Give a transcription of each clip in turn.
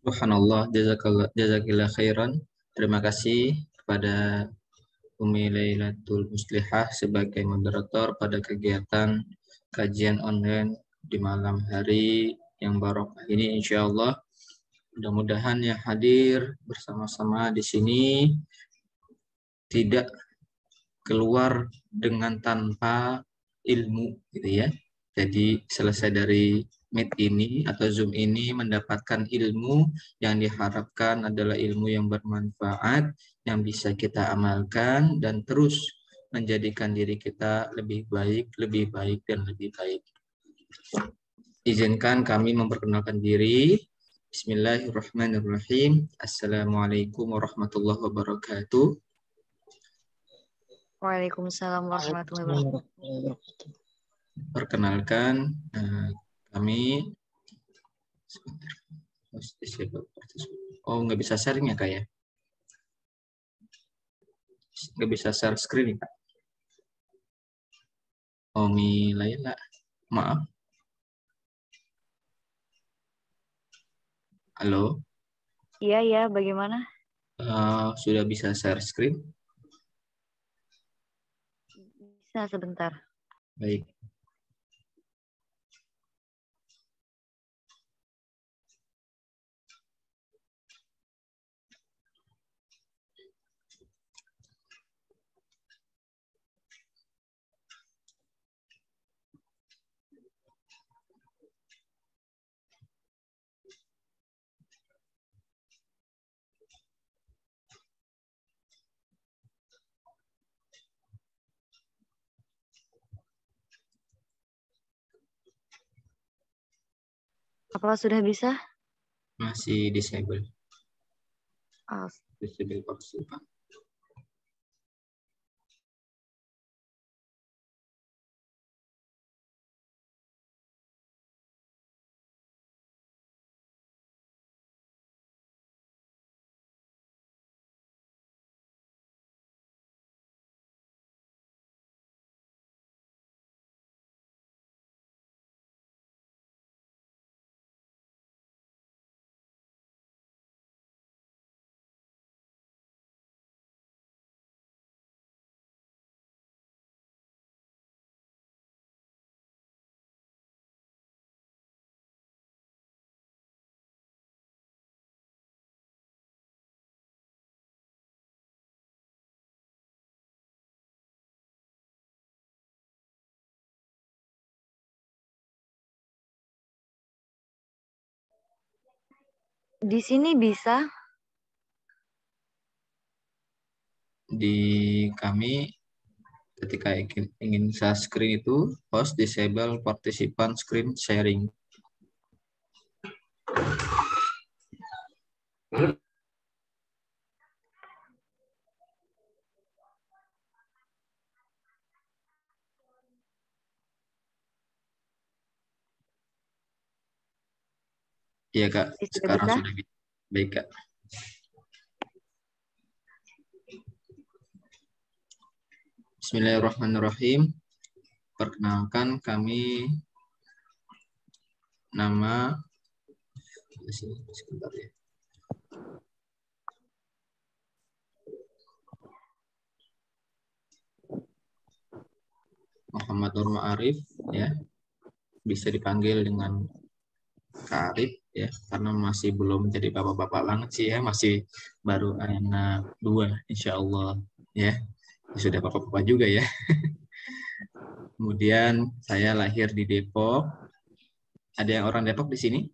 Subhanallah, jazakillah khairan. Terima kasih kepada Umi Lailatul Muslihah sebagai moderator pada kegiatan kajian online di malam hari yang barokah ini, insya Allah. Mudah-mudahan yang hadir bersama-sama di sini tidak keluar dengan tanpa ilmu, gitu ya. Jadi selesai dari Meet ini atau Zoom ini mendapatkan ilmu yang diharapkan adalah ilmu yang bermanfaat, yang bisa kita amalkan dan terus menjadikan diri kita lebih baik, dan lebih baik. Izinkan kami memperkenalkan diri. Bismillahirrahmanirrahim. Assalamualaikum warahmatullahi wabarakatuh. Waalaikumsalam warahmatullahi wabarakatuh. Perkenalkan, kami nggak bisa sharing ya, Kak ya? Nggak bisa share screen, Kak. Omi Laila, maaf. Halo? Iya, bagaimana? Sudah bisa share screen? Bisa sebentar. Baik. Apakah sudah bisa? Masih disable. Oh. Disable participant. Di sini bisa? Di kami ketika ingin share screen itu host disable participant screen sharing. Iya, Kak, sekarang bisa? sudah bisa. Baik, Kak. Bismillahirrahmanirrahim. Perkenalkan, kami nama sebentar ya. Muhammad Nur Ma'arif, ya. Bisa dipanggil dengan Kak Arif, ya, karena masih belum jadi bapak-bapak banget sih ya, masih baru anak 2, insya Allah, ya. Sudah bapak-bapak juga ya. Kemudian saya lahir di Depok. Ada yang orang Depok di sini?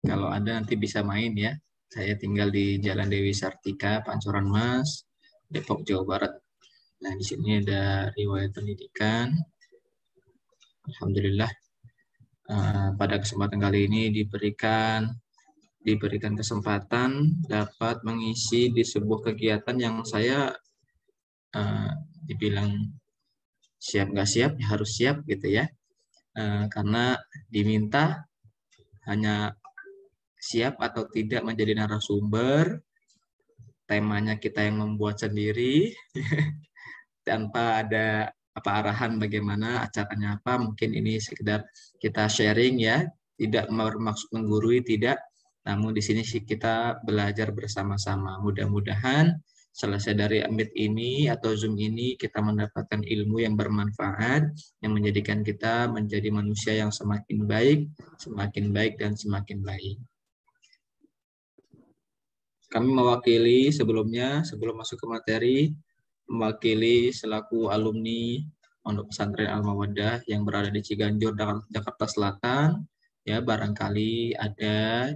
Kalau ada nanti bisa main ya. Saya tinggal di Jalan Dewi Sartika, Pancoran Mas, Depok, Jawa Barat. Nah, di sini ada riwayat pendidikan. Alhamdulillah, pada kesempatan kali ini diberikan kesempatan dapat mengisi di sebuah kegiatan yang saya dibilang siap nggak siap, ya harus siap gitu ya. Karena diminta hanya siap atau tidak menjadi narasumber, temanya kita yang membuat sendiri, tanpa ada apa arahan bagaimana acaranya apa, mungkin ini sekedar kita sharing ya, tidak bermaksud menggurui, tidak, namun di sini kita belajar bersama-sama. Mudah-mudahan selesai dari Meet ini atau Zoom ini kita mendapatkan ilmu yang bermanfaat yang menjadikan kita menjadi manusia yang semakin baik dan semakin baik. Kami mewakili sebelum masuk ke materi, mewakili selaku alumni Pondok Pesantren Al-Mawaddah yang berada di Ciganjur, Jakarta Selatan. Ya, barangkali ada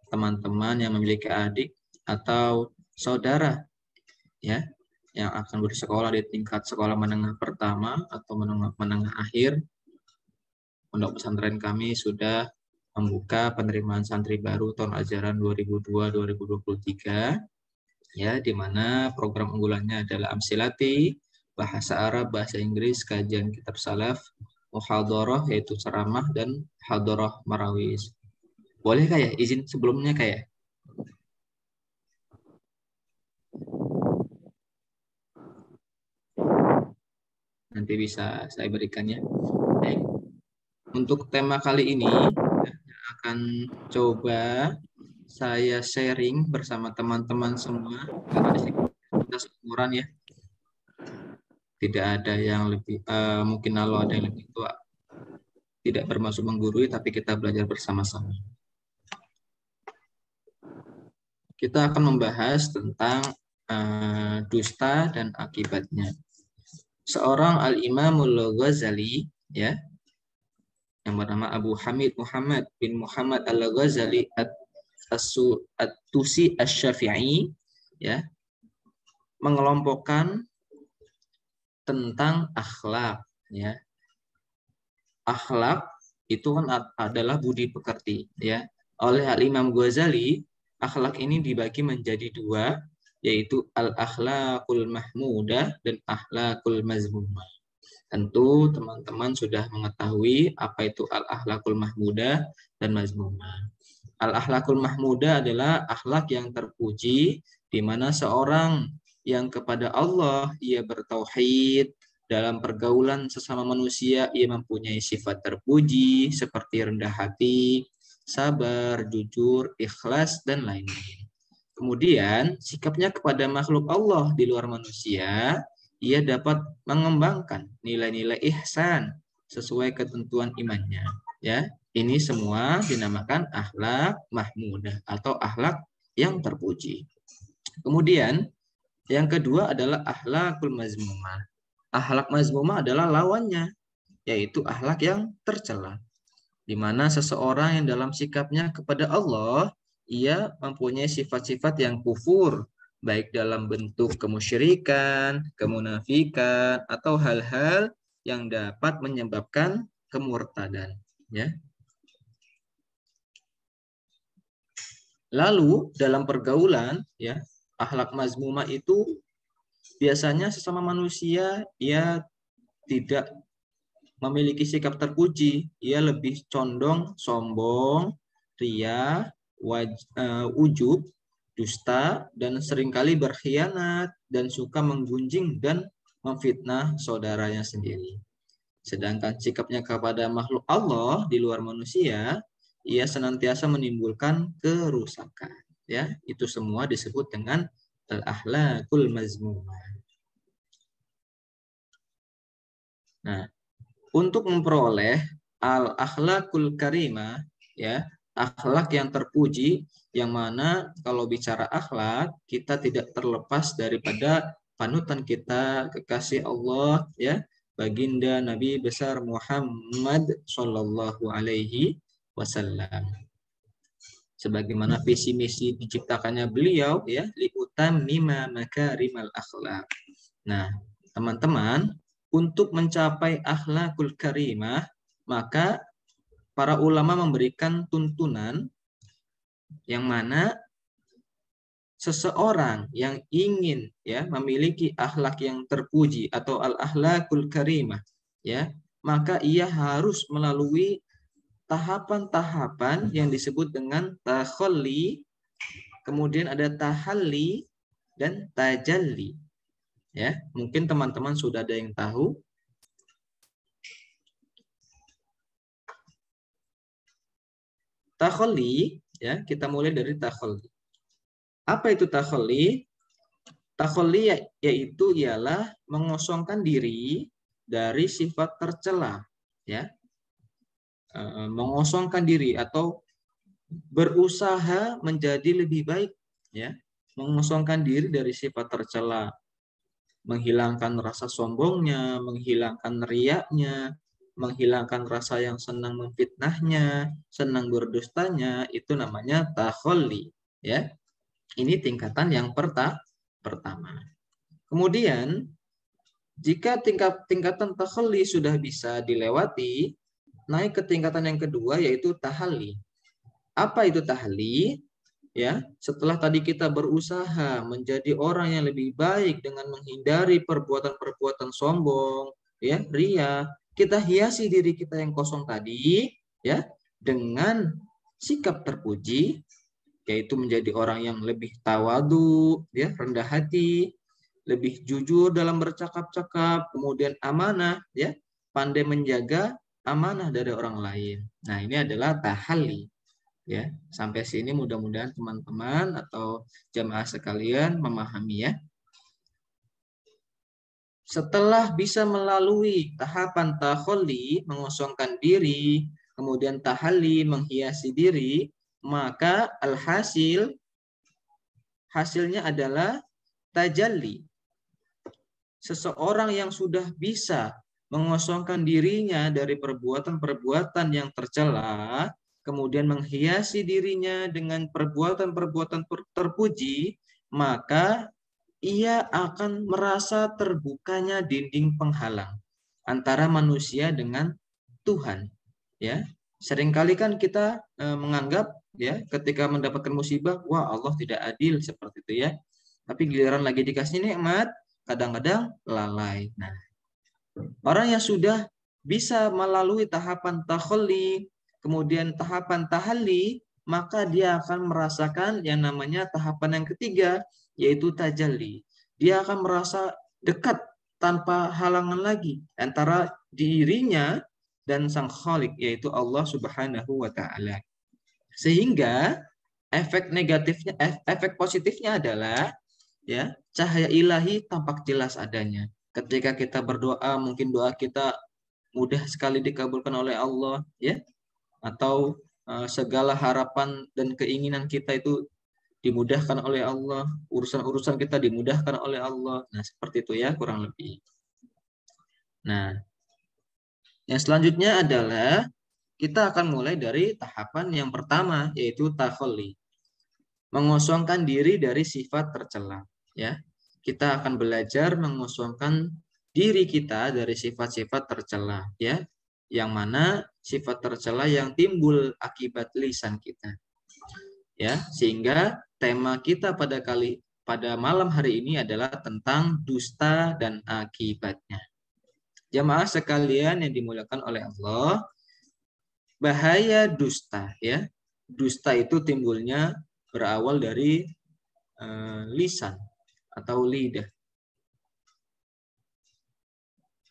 teman-teman yang memiliki adik atau saudara ya yang akan bersekolah di tingkat sekolah menengah pertama atau menengah akhir. Pondok pesantren kami sudah membuka penerimaan santri baru tahun ajaran 2002-2023 ya, di mana program unggulannya adalah Amsilati, bahasa Arab, bahasa Inggris, kajian kitab salaf, muhadharah yaitu ceramah, dan hadharah marawis. Boleh kayak izin sebelumnya kayak? Nanti bisa saya berikannya. Baik. Untuk tema kali ini akan coba saya sharing bersama teman-teman semua karena di sini kita seumuran ya. Tidak ada yang lebih mungkin kalau ada yang lebih tua tidak bermaksud menggurui, tapi kita belajar bersama-sama. Kita akan membahas tentang dusta dan akibatnya. Seorang Al-Imamul Ghazali ya, yang bernama Abu Hamid Muhammad bin Muhammad Al-Ghazali At-Tusi Asy-Syafi'i ya, mengelompokkan tentang akhlak ya. Akhlak itu kan adalah budi pekerti ya. Oleh Al-Imam Ghazali, akhlak ini dibagi menjadi dua, yaitu al-akhlaqul mahmudah dan akhlaqul mazmumah. Tentu teman-teman sudah mengetahui apa itu al-akhlaqul mahmudah dan mazmumah. Al-akhlaqul mahmudah adalah akhlak yang terpuji, di mana seorang yang kepada Allah ia bertauhid, dalam pergaulan sesama manusia ia mempunyai sifat terpuji seperti rendah hati, sabar, jujur, ikhlas, dan lain-lain. Kemudian sikapnya kepada makhluk Allah di luar manusia, ia dapat mengembangkan nilai-nilai ihsan sesuai ketentuan imannya. Ya, ini semua dinamakan akhlak mahmudah atau akhlak yang terpuji. Kemudian yang kedua adalah akhlakul mazmumah. Akhlak mazmumah adalah lawannya, yaitu akhlak yang tercela, di mana seseorang yang dalam sikapnya kepada Allah ia mempunyai sifat-sifat yang kufur, baik dalam bentuk kemusyrikan, kemunafikan, atau hal-hal yang dapat menyebabkan kemurtadan. Ya. Lalu dalam pergaulan, ya, akhlak mazmumah itu biasanya sesama manusia ia tidak memiliki sikap terpuji, ia lebih condong sombong, ria, ujub, dusta, dan seringkali berkhianat dan suka menggunjing dan memfitnah saudaranya sendiri. Sedangkan sikapnya kepada makhluk Allah di luar manusia, ia senantiasa menimbulkan kerusakan. Ya, itu semua disebut dengan al-akhlaqul mazmumah. Nah, untuk memperoleh al-akhlaqul karimah, ya, akhlak yang terpuji, yang mana kalau bicara akhlak kita tidak terlepas daripada panutan kita kekasih Allah ya, baginda Nabi besar Muhammad Shallallahu Alaihi Wasallam. Sebagaimana visi misi diciptakannya beliau ya, liutam mima makarimal akhlak. Nah, teman-teman, untuk mencapai akhlakul karimah, maka para ulama memberikan tuntunan yang mana seseorang yang ingin ya memiliki akhlak yang terpuji atau al-akhlakul karimah ya, maka ia harus melalui tahapan-tahapan yang disebut dengan takhalli, kemudian ada tahalli dan tajalli. Ya, mungkin teman-teman sudah ada yang tahu. Takhalli, ya, kita mulai dari takhalli. Apa itu takhalli? Takhalli yaitu ialah mengosongkan diri dari sifat tercela, ya. Mengosongkan diri atau berusaha menjadi lebih baik, ya. Mengosongkan diri dari sifat tercela, menghilangkan rasa sombongnya, menghilangkan riaknya, menghilangkan rasa yang senang memfitnahnya, senang berdustanya, itu namanya takhalli, ya. Ini tingkatan yang pertama. Kemudian jika tingkatan takhalli sudah bisa dilewati, naik ke tingkatan yang kedua yaitu tahalli. Apa itu tahalli? Ya, setelah tadi kita berusaha menjadi orang yang lebih baik dengan menghindari perbuatan-perbuatan sombong, ya, ria, kita hiasi diri kita yang kosong tadi, ya, dengan sikap terpuji, yaitu menjadi orang yang lebih tawadu, ya, rendah hati, lebih jujur dalam bercakap-cakap, kemudian amanah, ya, pandai menjaga amanah dari orang lain. Nah, ini adalah tahalli. Ya, sampai sini mudah-mudahan teman-teman atau jamaah sekalian memahami, ya. Setelah bisa melalui tahapan takhalli, mengosongkan diri, kemudian tahalli, menghiasi diri, maka hasilnya adalah tajalli. Seseorang yang sudah bisa mengosongkan dirinya dari perbuatan-perbuatan yang tercela, kemudian menghiasi dirinya dengan perbuatan-perbuatan terpuji, maka ia akan merasa terbukanya dinding penghalang antara manusia dengan Tuhan. Ya, seringkali kan kita menganggap, ya, ketika mendapatkan musibah, wah, Allah tidak adil seperti itu, ya. Tapi giliran lagi dikasih nikmat, kadang-kadang lalai. Nah, orang yang sudah bisa melalui tahapan takhalli, kemudian tahapan tahalli, maka dia akan merasakan yang namanya tahapan yang ketiga, yaitu tajalli. Dia akan merasa dekat tanpa halangan lagi antara dirinya dan Sang Khalik, yaitu Allah Subhanahu wa taala. Sehingga efek positifnya adalah, ya, cahaya ilahi tampak jelas adanya. Ketika kita berdoa, mungkin doa kita mudah sekali dikabulkan oleh Allah, ya, atau segala harapan dan keinginan kita itu dimudahkan oleh Allah, urusan-urusan kita dimudahkan oleh Allah. Nah, seperti itu, ya, kurang lebih. Nah, yang selanjutnya adalah kita akan mulai dari tahapan yang pertama, yaitu takhalli. Mengosongkan diri dari sifat tercela, ya. Kita akan belajar mengosongkan diri kita dari sifat-sifat tercela, ya. Yang mana sifat tercela yang timbul akibat lisan kita. Ya, sehingga tema kita pada malam hari ini adalah tentang dusta dan akibatnya. Jamaah sekalian yang dimuliakan oleh Allah, bahaya dusta, ya. Dusta itu timbulnya berawal dari lisan atau lidah,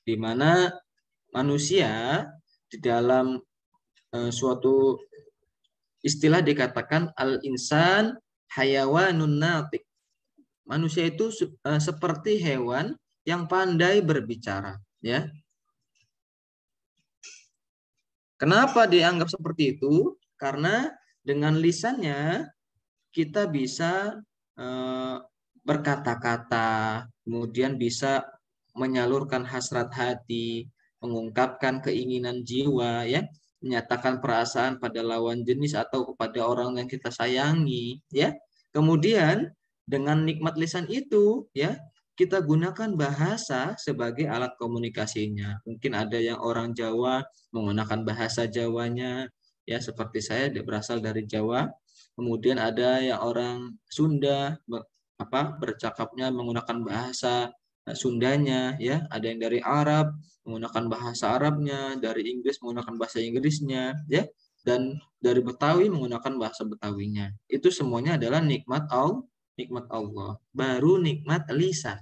di mana manusia di dalam suatu istilah dikatakan al-insan hayawanun natik. Manusia itu seperti hewan yang pandai berbicara, ya. Kenapa dianggap seperti itu? Karena dengan lisannya kita bisa berkata-kata, kemudian bisa menyalurkan hasrat hati, mengungkapkan keinginan jiwa, ya, menyatakan perasaan pada lawan jenis atau kepada orang yang kita sayangi, ya. Kemudian dengan nikmat lisan itu, ya, kita gunakan bahasa sebagai alat komunikasinya. Mungkin ada yang orang Jawa menggunakan bahasa Jawanya, ya, seperti saya berasal dari Jawa. Kemudian ada yang orang Sunda bercakapnya menggunakan bahasa Sundanya, ya. Ada yang dari Arab menggunakan bahasa Arabnya, dari Inggris menggunakan bahasa Inggrisnya, ya. Dan dari Betawi menggunakan bahasa Betawinya. Itu semuanya adalah nikmat Allah. Baru nikmat lisan,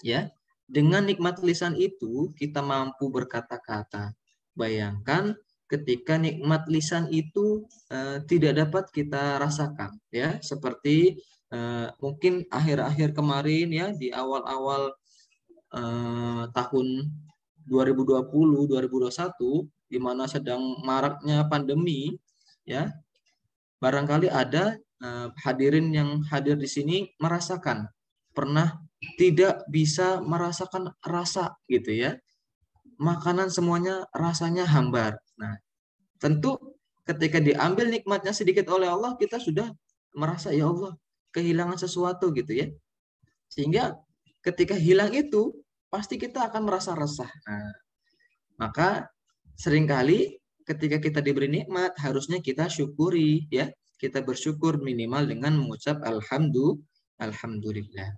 ya. Dengan nikmat lisan itu kita mampu berkata-kata. Bayangkan ketika nikmat lisan itu tidak dapat kita rasakan, ya, seperti mungkin akhir-akhir kemarin, ya, di awal-awal tahun 2020 2021, di mana sedang maraknya pandemi, ya, barangkali ada hadirin yang hadir di sini merasakan pernah tidak bisa merasakan rasa, gitu ya, makanan semuanya rasanya hambar. Nah, tentu ketika diambil nikmatnya sedikit oleh Allah, kita sudah merasa, ya Allah, kehilangan sesuatu, gitu ya. Sehingga ketika hilang itu, pasti kita akan merasa resah. Nah, maka seringkali ketika kita diberi nikmat, harusnya kita syukuri, ya. Kita bersyukur minimal dengan mengucap alhamdulillah.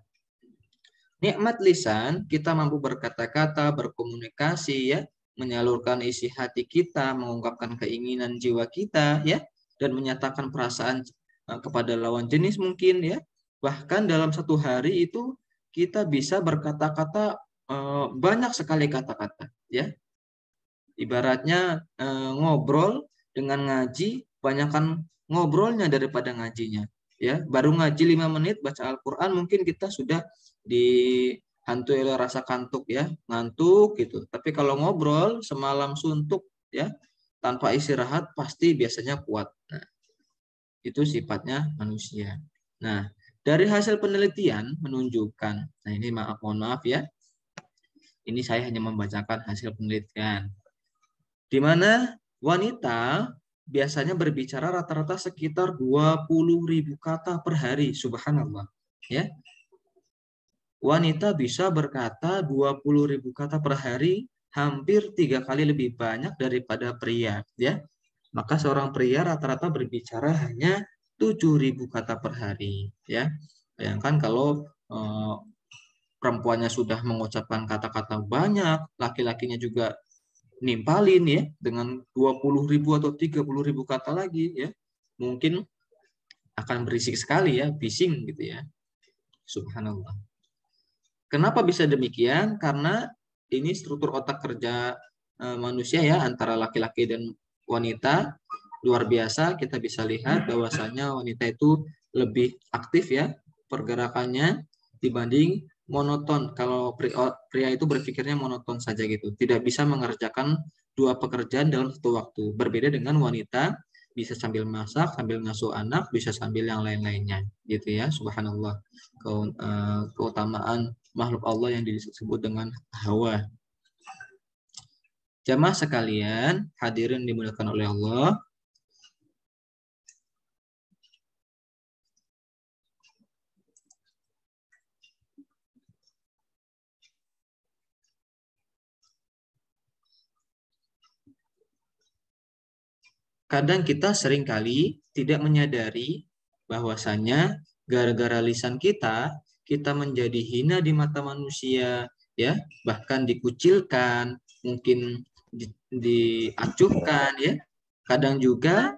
Nikmat lisan, kita mampu berkata-kata, berkomunikasi, ya, menyalurkan isi hati kita, mengungkapkan keinginan jiwa kita, ya, dan menyatakan perasaan kepada lawan jenis mungkin, ya. Bahkan dalam satu hari itu kita bisa berkata-kata, banyak sekali kata-kata, ya. Ibaratnya ngobrol dengan ngaji, banyakkan ngobrolnya daripada ngajinya, ya. Baru ngaji 5 menit baca Al-Qur'an mungkin kita sudah dihantui oleh rasa kantuk, ya, ngantuk gitu. Tapi kalau ngobrol semalam suntuk, ya, tanpa istirahat, pasti biasanya kuat. Nah, itu sifatnya manusia. Nah, dari hasil penelitian menunjukkan, nah ini mohon maaf, ya, ini saya hanya membacakan hasil penelitian, di mana wanita biasanya berbicara rata-rata sekitar 20.000 kata per hari. Subhanallah, ya. Wanita bisa berkata 20.000 kata per hari, hampir 3 kali lebih banyak daripada pria, ya. Maka seorang pria rata-rata berbicara hanya 7.000 kata per hari, ya. Bayangkan kalau perempuannya sudah mengucapkan kata-kata banyak, laki-lakinya juga nimpalin, ya, dengan 20.000 atau 30.000 kata lagi, ya, mungkin akan berisik sekali, ya, bising gitu, ya. Subhanallah. Kenapa bisa demikian? Karena ini struktur otak kerja manusia, ya, antara laki-laki dan wanita luar biasa. Kita bisa lihat bahwasanya wanita itu lebih aktif, ya, pergerakannya dibanding monoton. Kalau pria itu berpikirnya monoton saja gitu, tidak bisa mengerjakan 2 pekerjaan dalam satu waktu. Berbeda dengan wanita, bisa sambil masak, sambil ngasuh anak, bisa sambil yang lain-lainnya, gitu, ya. Subhanallah. Keutamaan makhluk Allah yang disebut dengan Hawa. Jamaah sekalian, hadirin dimuliakan oleh Allah. Kadang kita seringkali tidak menyadari bahwasanya gara-gara lisan kita, kita menjadi hina di mata manusia, ya, bahkan dikucilkan, mungkin diacuhkan, ya. Kadang juga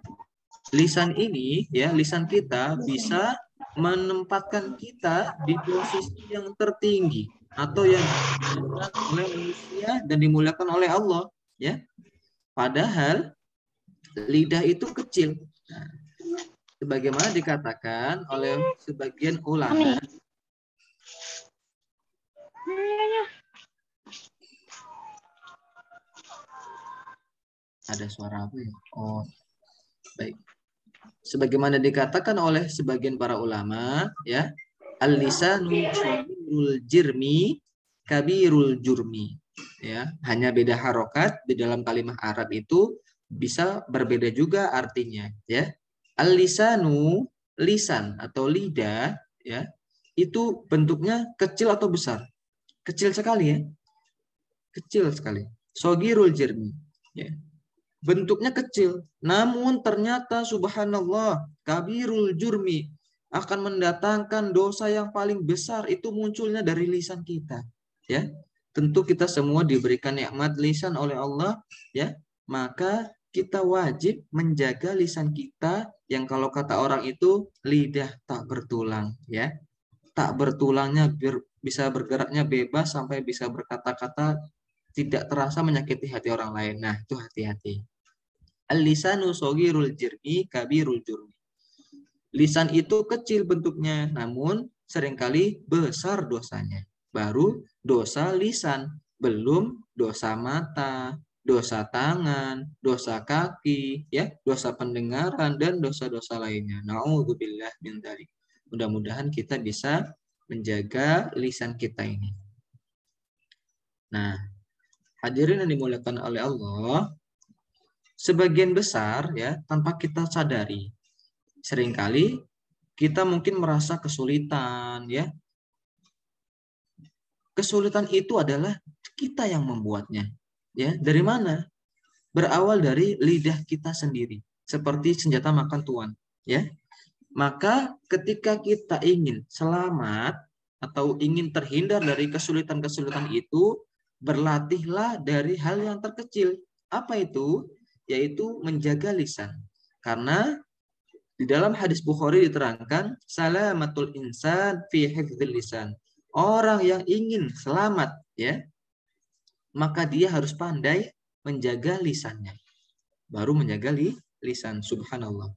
lisan ini, ya, lisan kita bisa menempatkan kita di posisi yang tertinggi atau yang dimuliakan oleh manusia dan dimuliakan oleh Allah, ya. Padahal lidah itu kecil. Nah, sebagaimana dikatakan oleh sebagian ulama, ada suara apa, ya? Oh, baik. Sebagaimana dikatakan oleh sebagian para ulama, ya, al-lisanu shadidul jirmi kabirul jurmi, ya, hanya beda harokat di dalam kalimat Arab itu bisa berbeda juga artinya, ya. Al-lisanu, lisan atau lidah, ya, itu bentuknya kecil atau besar? Kecil sekali, ya. Kecil sekali. Shogirul jirmi, ya. Bentuknya kecil, namun ternyata subhanallah kabirul jurmi, akan mendatangkan dosa yang paling besar itu munculnya dari lisan kita, ya. Tentu kita semua diberikan nikmat lisan oleh Allah, ya. Maka kita wajib menjaga lisan kita yang kalau kata orang itu lidah tak bertulang, ya. Tak bertulangnya bisa bergeraknya bebas sampai bisa berkata-kata tidak terasa menyakiti hati orang lain. Nah, itu hati-hati. Al-lisanu soghirul jirmi kabirul jurmi. Lisan itu kecil bentuknya, namun seringkali besar dosanya. Baru dosa lisan, belum dosa mata, dosa tangan, dosa kaki, ya, dosa pendengaran dan dosa-dosa lainnya. Nauzubillah min dzalik. Mudah-mudahan kita bisa menjaga lisan kita ini. Nah, hadirin yang dimuliakan oleh Allah, sebagian besar ya tanpa kita sadari, seringkali kita mungkin merasa kesulitan ya. Kesulitan itu adalah kita yang membuatnya. Ya, dari mana? Berawal dari lidah kita sendiri, seperti senjata makan tuan, ya. Maka ketika kita ingin selamat atau ingin terhindar dari kesulitan-kesulitan itu, berlatihlah dari hal yang terkecil. Apa itu? Yaitu menjaga lisan. Karena di dalam hadis Bukhari diterangkan, salamatul insan fi hifdzil lisan. Orang yang ingin selamat, ya, maka dia harus pandai menjaga lisannya. Baru menjaga lisan, subhanallah.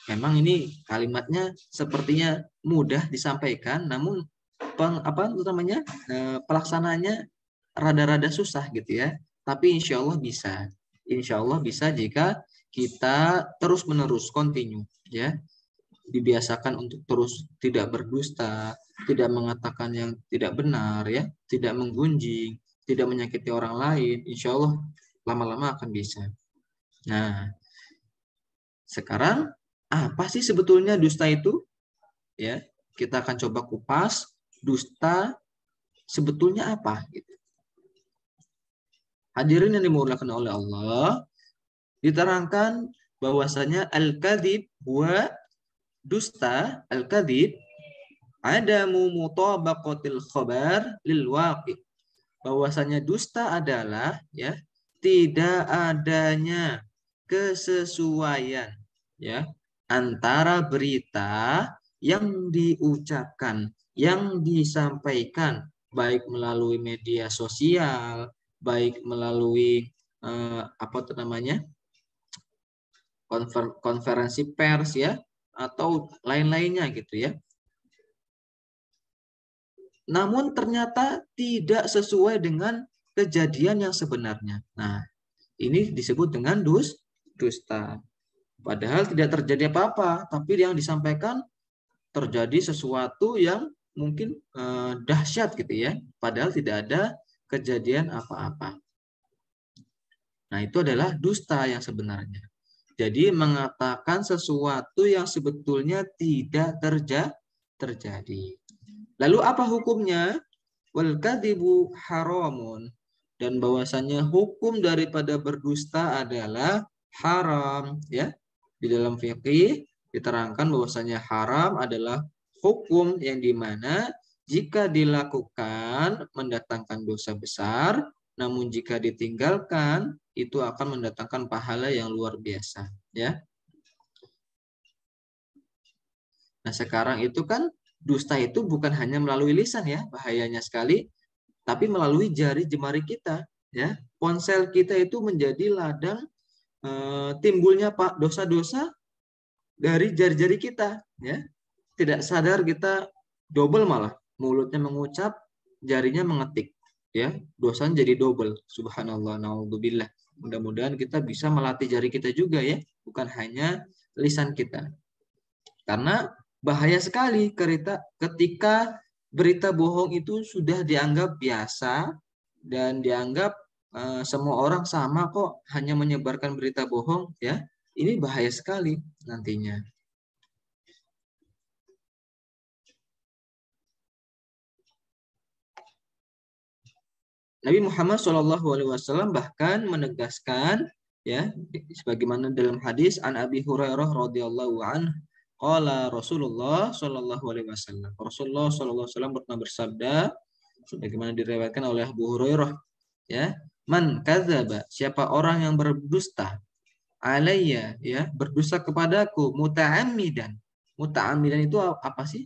Memang ini kalimatnya sepertinya mudah disampaikan, namun pelaksanaannya rada-rada susah gitu ya. Tapi insya Allah bisa. Insya Allah bisa jika kita terus-menerus continue, ya. Dibiasakan untuk terus tidak berdusta, tidak mengatakan yang tidak benar, ya, tidak menggunjing, tidak menyakiti orang lain. Insya Allah lama-lama akan bisa. Nah, sekarang apa sih sebetulnya dusta itu? Ya, kita akan coba kupas dusta sebetulnya apa. Gitu. Hadirin yang dimuliakan oleh Allah, diterangkan bahwasanya al-kadzib huwa dusta, al-kadzib adamu mutabaqatil khabar lil waqi'. Bahwasanya dusta adalah ya tidak adanya kesesuaian ya antara berita yang diucapkan, yang disampaikan baik melalui media sosial, baik melalui konferensi pers ya, atau lain-lainnya gitu ya. Namun ternyata tidak sesuai dengan kejadian yang sebenarnya. Nah, ini disebut dengan dusta. Padahal tidak terjadi apa-apa, tapi yang disampaikan terjadi sesuatu yang mungkin dahsyat gitu ya. Padahal tidak ada kejadian apa-apa. Nah, itu adalah dusta yang sebenarnya. Jadi mengatakan sesuatu yang sebetulnya tidak terjadi. Lalu apa hukumnya? Wal kadzibu haramun. Dan bahwasanya hukum daripada berdusta adalah haram, ya. Di dalam fikih diterangkan bahwasanya haram adalah hukum yang dimana jika dilakukan mendatangkan dosa besar, namun jika ditinggalkan itu akan mendatangkan pahala yang luar biasa, ya. Nah, sekarang itu kan dusta itu bukan hanya melalui lisan ya, bahayanya sekali, tapi melalui jari jemari kita, ya. Ponsel kita itu menjadi ladang timbulnya Pak dosa-dosa dari jari-jari kita, ya. Tidak sadar kita double malah, mulutnya mengucap, jarinya mengetik, ya. Dosanya jadi double. Subhanallah, naudzubillah. Mudah-mudahan kita bisa melatih jari kita juga ya, bukan hanya lisan kita. Karena bahaya sekali ketika berita bohong itu sudah dianggap biasa dan dianggap semua orang sama kok, hanya menyebarkan berita bohong, ya. Ini bahaya sekali nantinya. Nabi Muhammad SAW bahkan menegaskan, ya, sebagaimana dalam hadis an Abi Hurairah radhiyallahu anhu, qala Rasulullah SAW. Rasulullah SAW pernah bersabda, sebagaimana diriwayatkan oleh Abu Hurairah, ya, man kadzaba, siapa orang yang berdusta, alayya, ya, berdusta kepadaku, muta'ammidan. Muta'ammidan itu apa sih?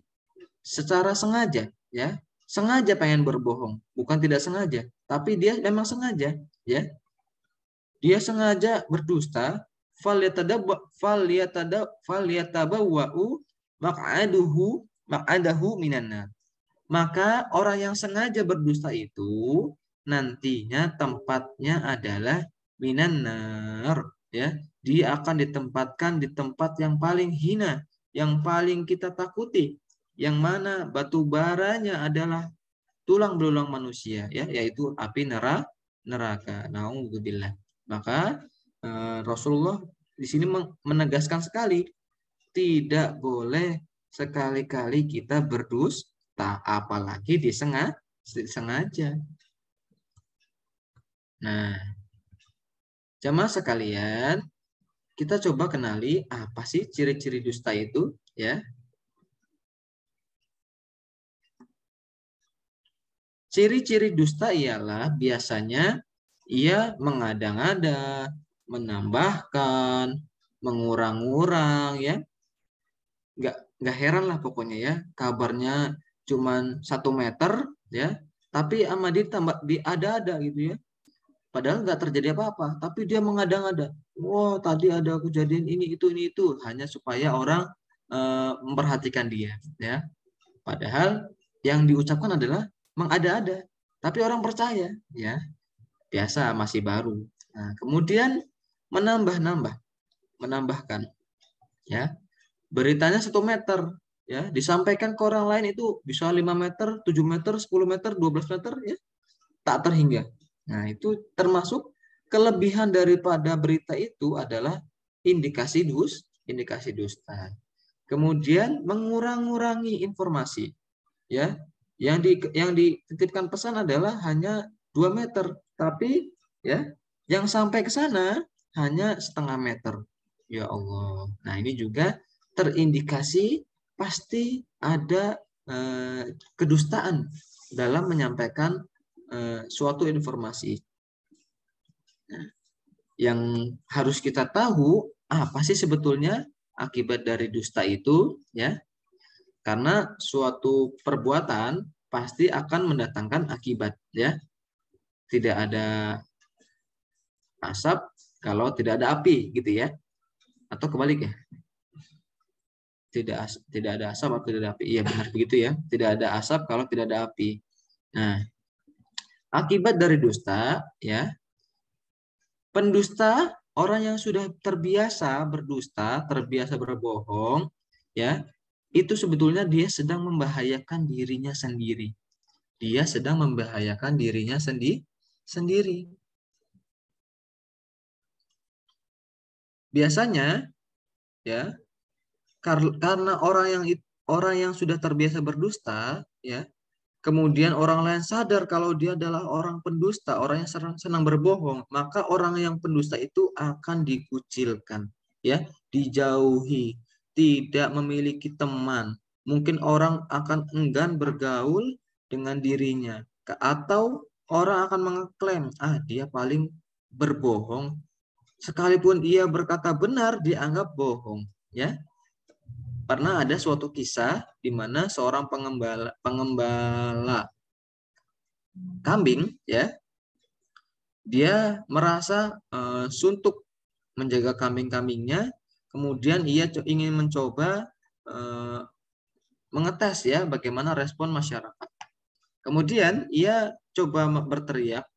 Secara sengaja, ya. sengaja pengen berbohong, bukan tidak sengaja, tapi dia memang sengaja, ya. Dia sengaja berdusta, falyatabawwa'u maq'adahu minan nar. Maka orang yang sengaja berdusta itu nantinya tempatnya adalah minan nar, ya. Dia akan ditempatkan di tempat yang paling hina, yang paling kita takuti, yang mana batu baranya adalah tulang belulang manusia, ya, yaitu api neraka. Nauzubillah. Maka Rasulullah di sini menegaskan sekali, tidak boleh sekali-kali kita berdusta, apalagi disengaja. Nah, jamaah sekalian, kita coba kenali apa sih ciri-ciri dusta itu, ya. Ciri-ciri dusta ialah biasanya ia mengada-ngada, menambahkan, mengurang-urang, ya. Nggak heran lah pokoknya, ya. Kabarnya cuman 1 meter, ya. Tapi sama dia tambah ada gitu, ya. Padahal nggak terjadi apa-apa, tapi dia mengada-ngada. Wah, tadi ada kejadian ini itu, hanya supaya orang memperhatikan dia, ya. Padahal yang diucapkan adalah mengada-ada, tapi orang percaya, ya. Biasa, masih baru. Nah, kemudian menambahkan, ya. Beritanya 1 meter, ya, disampaikan ke orang lain itu bisa 5 meter, 7 meter, 10 meter, 12 meter, ya. Tak terhingga. Nah, itu termasuk kelebihan daripada berita itu adalah indikasi dusta. Kemudian mengurang-urangi informasi, ya. Yang dititipkan pesan adalah hanya 2 meter, tapi, ya, yang sampai ke sana hanya 1/2 meter. Ya Allah. Nah, ini juga terindikasi pasti ada kedustaan dalam menyampaikan suatu informasi. Nah, yang harus kita tahu apa sih sebetulnya akibat dari dusta itu, ya? Karena suatu perbuatan pasti akan mendatangkan akibat, ya. Tidak ada asap kalau tidak ada api, gitu, ya. Atau kebalik, ya. Tidak ada asap atau tidak ada api. Iya, benar begitu, ya. Tidak ada asap kalau tidak ada api. Nah, akibat dari dusta, ya. Pendusta, orang yang sudah terbiasa berdusta, terbiasa berbohong, ya, itu sebetulnya dia sedang membahayakan dirinya sendiri. Dia sedang membahayakan dirinya sendiri. Biasanya, ya, karena orang yang sudah terbiasa berdusta, ya, kemudian orang lain sadar kalau dia adalah orang pendusta, orang yang senang berbohong, maka orang yang pendusta itu akan dikucilkan, ya, dijauhi, tidak memiliki teman. Mungkin orang akan enggan bergaul dengan dirinya, atau orang akan mengklaim, dia paling berbohong. Sekalipun ia berkata benar, dianggap bohong, ya. Pernah ada suatu kisah di mana seorang pengembala kambing, ya, dia merasa suntuk menjaga kambing-kambingnya, kemudian ia ingin mencoba mengetes, ya, bagaimana respon masyarakat. Kemudian ia coba berteriak,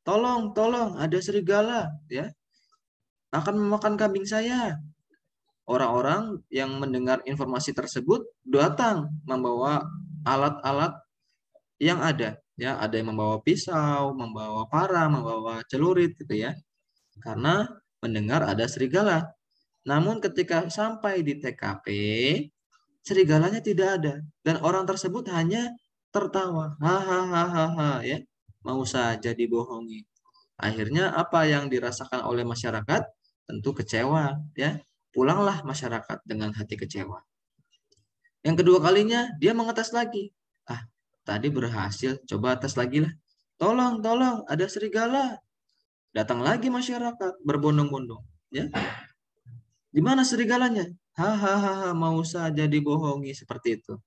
tolong, ada serigala, ya, akan memakan kambing saya. Orang-orang yang mendengar informasi tersebut datang membawa alat-alat yang ada, ya, ada yang membawa pisau, membawa parang, membawa celurit, gitu, ya, karena mendengar ada serigala. Namun ketika sampai di TKP, serigalanya tidak ada dan orang tersebut hanya tertawa, hahaha, ya, mau saja dibohongi. Akhirnya apa yang dirasakan oleh masyarakat? Tentu kecewa, ya. Pulanglah masyarakat dengan hati kecewa. Yang kedua kalinya dia mengetes lagi. Tadi berhasil, coba tes lagi lah. Tolong, ada serigala. Datang lagi masyarakat berbondong-bondong, ya. Di mana serigalanya? Hahaha, mau saja dibohongi, seperti itu.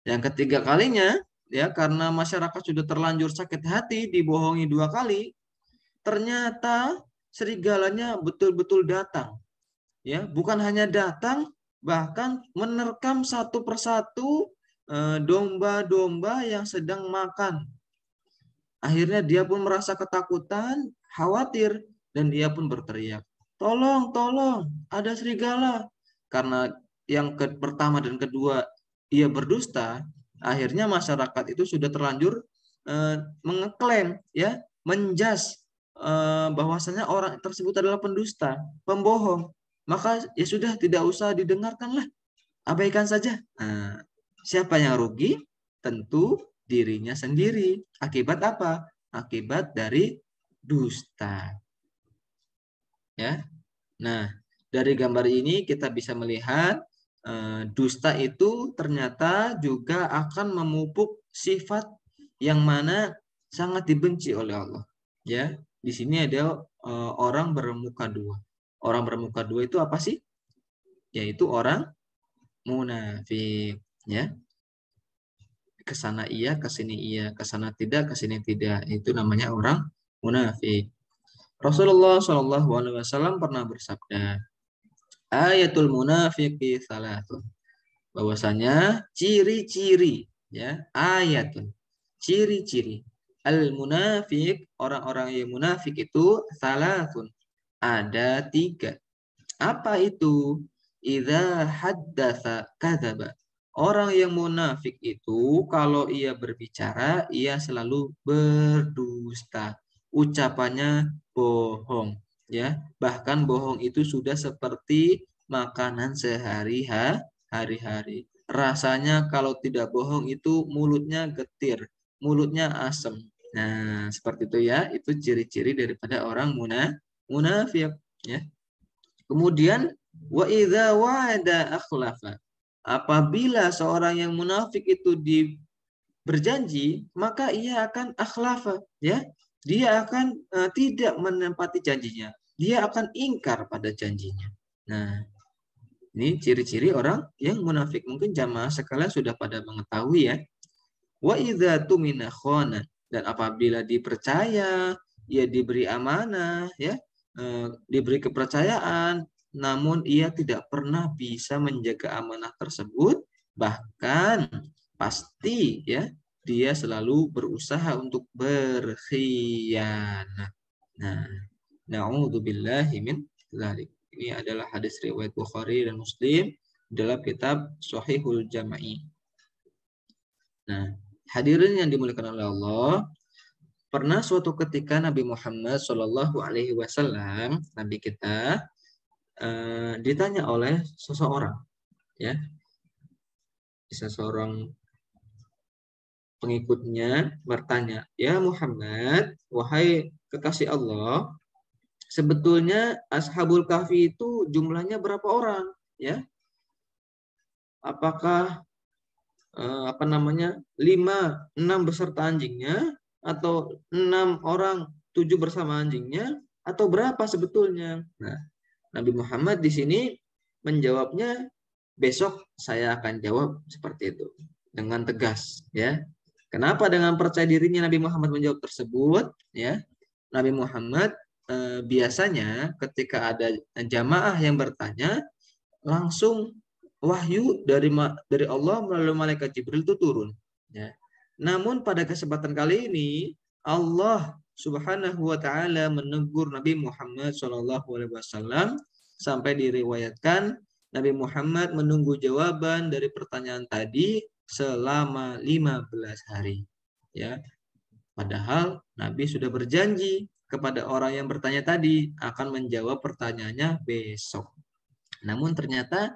Yang ketiga kalinya ya, karena masyarakat sudah terlanjur sakit hati dibohongi 2 kali, ternyata serigalanya betul-betul datang. Ya, bukan hanya datang, bahkan menerkam satu persatu domba-domba yang sedang makan. Akhirnya dia pun merasa ketakutan, khawatir, dan dia pun berteriak, "Tolong, tolong, ada serigala." Karena yang pertama dan kedua ia berdusta, akhirnya masyarakat itu sudah terlanjur mengeklaim, ya, menjas bahwasanya orang tersebut adalah pendusta, pembohong. Maka ya sudah, tidak usah didengarkanlah, abaikan saja. Nah, siapa yang rugi? Tentu dirinya sendiri. Akibat apa? Akibat dari dusta. Ya. Nah, dari gambar ini kita bisa melihat dusta itu ternyata juga akan memupuk sifat yang mana sangat dibenci oleh Allah. Ya, di sini ada orang bermuka dua. Orang bermuka dua itu apa sih? Yaitu orang munafik. Ya, kesana iya, kesini iya, kesana tidak, kesini tidak. Itu namanya orang munafik. Rasulullah Shallallahu Alaihi Wasallam pernah bersabda, ayatul munafiqi salatun. Bahwasanya ciri-ciri, ya, ayatun, ciri-ciri al munafik, orang-orang yang munafik itu salatun, ada 3. Apa itu? Idza haddatsa kadzaba. Orang yang munafik itu kalau ia berbicara, ia selalu berdusta. Ucapannya bohong, ya. Bahkan bohong itu sudah seperti makanan sehari-hari. Rasanya kalau tidak bohong itu mulutnya getir, mulutnya asam. Nah, seperti itu ya. Itu ciri-ciri daripada orang munafik, ya. Kemudian wa idza wa'ada akhlafa. Apabila seorang yang munafik itu berjanji, maka ia akan akhlafa, ya. Dia akan tidak menempati janjinya. Dia akan ingkar pada janjinya. Nah, ini ciri-ciri orang yang munafik. Mungkin jamaah sekalian sudah pada mengetahui, ya. Wa idza tumina khana. Dan apabila dipercaya, ia diberi amanah, ya, diberi kepercayaan, namun ia tidak pernah bisa menjaga amanah tersebut, bahkan pasti, ya, dia selalu berusaha untuk berkhianat. Nah, na'udzubillahi min dzalik. Ini adalah hadis riwayat Bukhari dan Muslim dalam kitab Shahihul Jama'i. Nah, hadirin yang dimuliakan oleh Allah, pernah suatu ketika Nabi Muhammad Shallallahu Alaihi Wasallam, Nabi kita, ditanya oleh seseorang, ya, seseorang pengikutnya bertanya, "Ya Muhammad, wahai kekasih Allah, sebetulnya Ashabul Kahfi itu jumlahnya berapa orang? Ya, apakah 5, 6 beserta anjingnya, atau 6 orang 7 bersama anjingnya, atau berapa sebetulnya?" Nah, Nabi Muhammad di sini menjawabnya, "Besok saya akan jawab seperti itu," dengan tegas, ya. Kenapa dengan percaya dirinya Nabi Muhammad menjawab tersebut, ya? Nabi Muhammad biasanya ketika ada jamaah yang bertanya, langsung wahyu dari Allah melalui malaikat Jibril itu turun, ya. Namun pada kesempatan kali ini Allah Subhanahu wa taala menegur Nabi Muhammad SAW sampai diriwayatkan Nabi Muhammad menunggu jawaban dari pertanyaan tadi selama 15 hari, ya. Padahal Nabi sudah berjanji kepada orang yang bertanya tadi akan menjawab pertanyaannya besok. Namun ternyata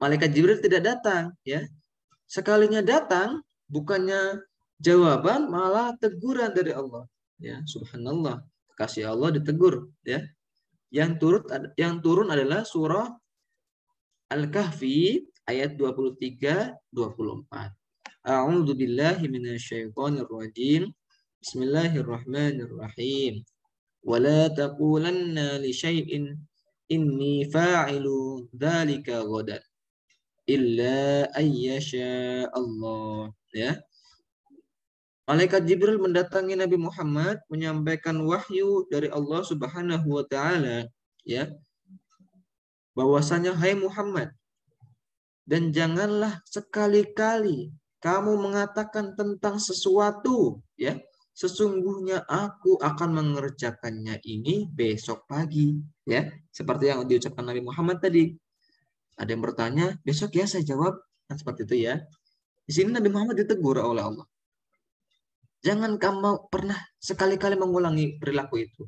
malaikat Jibril tidak datang, ya. Sekalinya datang, bukannya jawaban, malah teguran dari Allah, ya. Subhanallah, kasih Allah ditegur, ya. Yang turun adalah surah Al-Kahfi ayat 23-24. A'udzu billahi minasyaitonir rajim. Bismillahirrahmanirrahim. Wala taqulanna li syai'in inni fa'ilu dzalika ghadan illa ayyasha Allah, ya. Malaikat Jibril mendatangi Nabi Muhammad menyampaikan wahyu dari Allah Subhanahu wa taala, ya, bahwasanya hai Muhammad, dan janganlah sekali-kali kamu mengatakan tentang sesuatu, ya, sesungguhnya aku akan mengerjakannya ini besok pagi, ya, seperti yang diucapkan Nabi Muhammad tadi. Ada yang bertanya, besok ya saya jawab, kan seperti itu ya. Di sini Nabi Muhammad ditegur oleh Allah. Jangan kamu pernah sekali-kali mengulangi perilaku itu.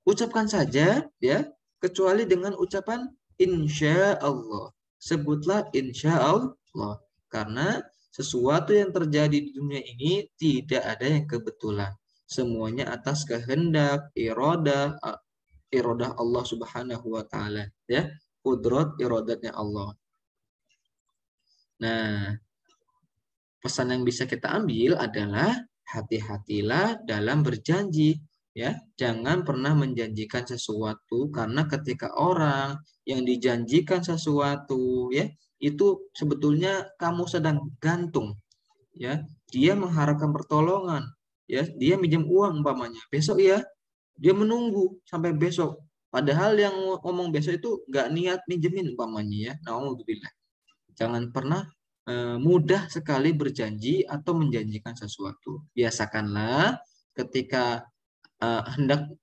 Ucapkan saja, ya, kecuali dengan ucapan insya Allah. Sebutlah insya Allah. Karena sesuatu yang terjadi di dunia ini tidak ada yang kebetulan. Semuanya atas kehendak, irodah Allah Subhanahu wa taala, ya. Qudrat iradatnya Allah. Nah, pesan yang bisa kita ambil adalah hati-hatilah dalam berjanji, ya. Jangan pernah menjanjikan sesuatu, karena ketika orang yang dijanjikan sesuatu, ya, itu sebetulnya kamu sedang gantung, ya. Dia mengharapkan pertolongan, ya. Dia minjem uang umpamanya, besok ya. Dia menunggu sampai besok. Padahal yang ngomong besok itu nggak niat minjemin umpamanya, ya. Nauzubillah. Jangan pernah mudah sekali berjanji atau menjanjikan sesuatu. Biasakanlah ketika hendak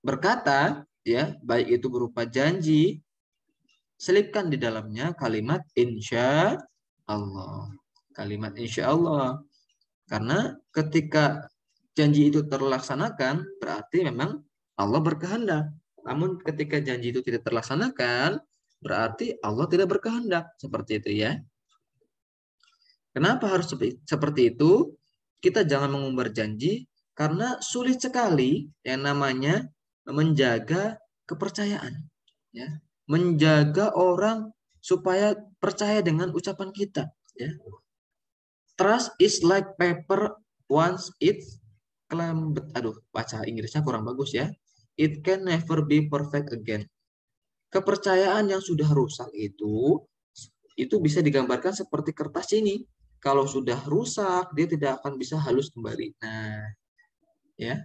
berkata, ya, baik itu berupa janji, selipkan di dalamnya kalimat insya Allah. Kalimat insya Allah. Karena ketika janji itu terlaksanakan, berarti memang Allah berkehendak. Namun ketika janji itu tidak terlaksanakan, berarti Allah tidak berkehendak. Seperti itu, ya. Kenapa harus seperti itu? Kita jangan mengumbar janji, karena sulit sekali yang namanya menjaga kepercayaan, ya. Menjaga orang supaya percaya dengan ucapan kita, ya. Trust is like paper once it's claimed. Aduh, baca Inggrisnya kurang bagus, ya. It can never be perfect again. Kepercayaan yang sudah rusak itu bisa digambarkan seperti kertas ini. Kalau sudah rusak, dia tidak akan bisa halus kembali. Nah, ya.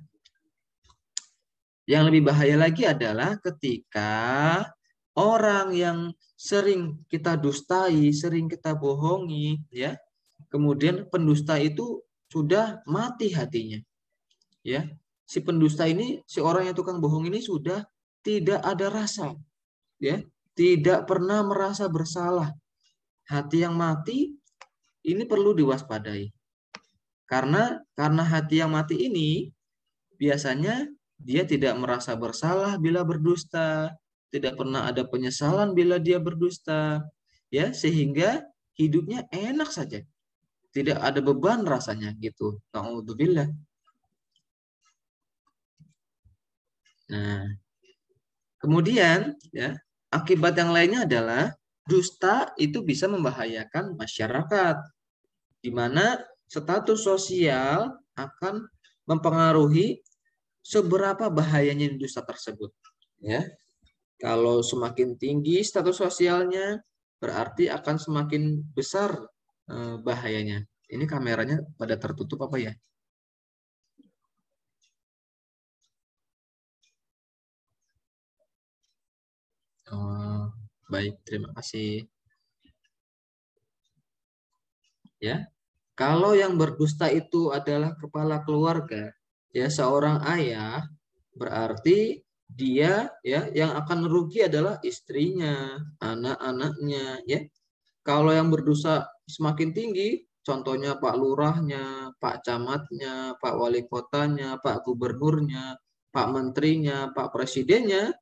Yang lebih bahaya lagi adalah ketika orang yang sering kita dustai, sering kita bohongi, ya. Kemudian pendusta itu sudah mati hatinya, ya. Si pendusta ini, si orang yang tukang bohong ini sudah tidak ada rasa, ya. Tidak pernah merasa bersalah. Hati yang mati ini perlu diwaspadai. Karena hati yang mati ini biasanya dia tidak merasa bersalah bila berdusta, tidak pernah ada penyesalan bila dia berdusta, ya, sehingga hidupnya enak saja. Tidak ada beban rasanya gitu. Nauzubillah. Nah, kemudian, ya, akibat yang lainnya adalah dusta itu bisa membahayakan masyarakat, di mana status sosial akan mempengaruhi seberapa bahayanya dusta tersebut, ya. Kalau semakin tinggi status sosialnya, berarti akan semakin besar bahayanya. Ini kameranya pada tertutup apa ya? Oh, baik, terima kasih. Ya, kalau yang berdusta itu adalah kepala keluarga, ya, seorang ayah, berarti dia, ya, yang akan rugi adalah istrinya, anak-anaknya, ya. Kalau yang berdosa semakin tinggi, contohnya Pak Lurahnya, Pak Camatnya, Pak Wali Kotanya, Pak Gubernurnya, Pak Menterinya, Pak Presidennya,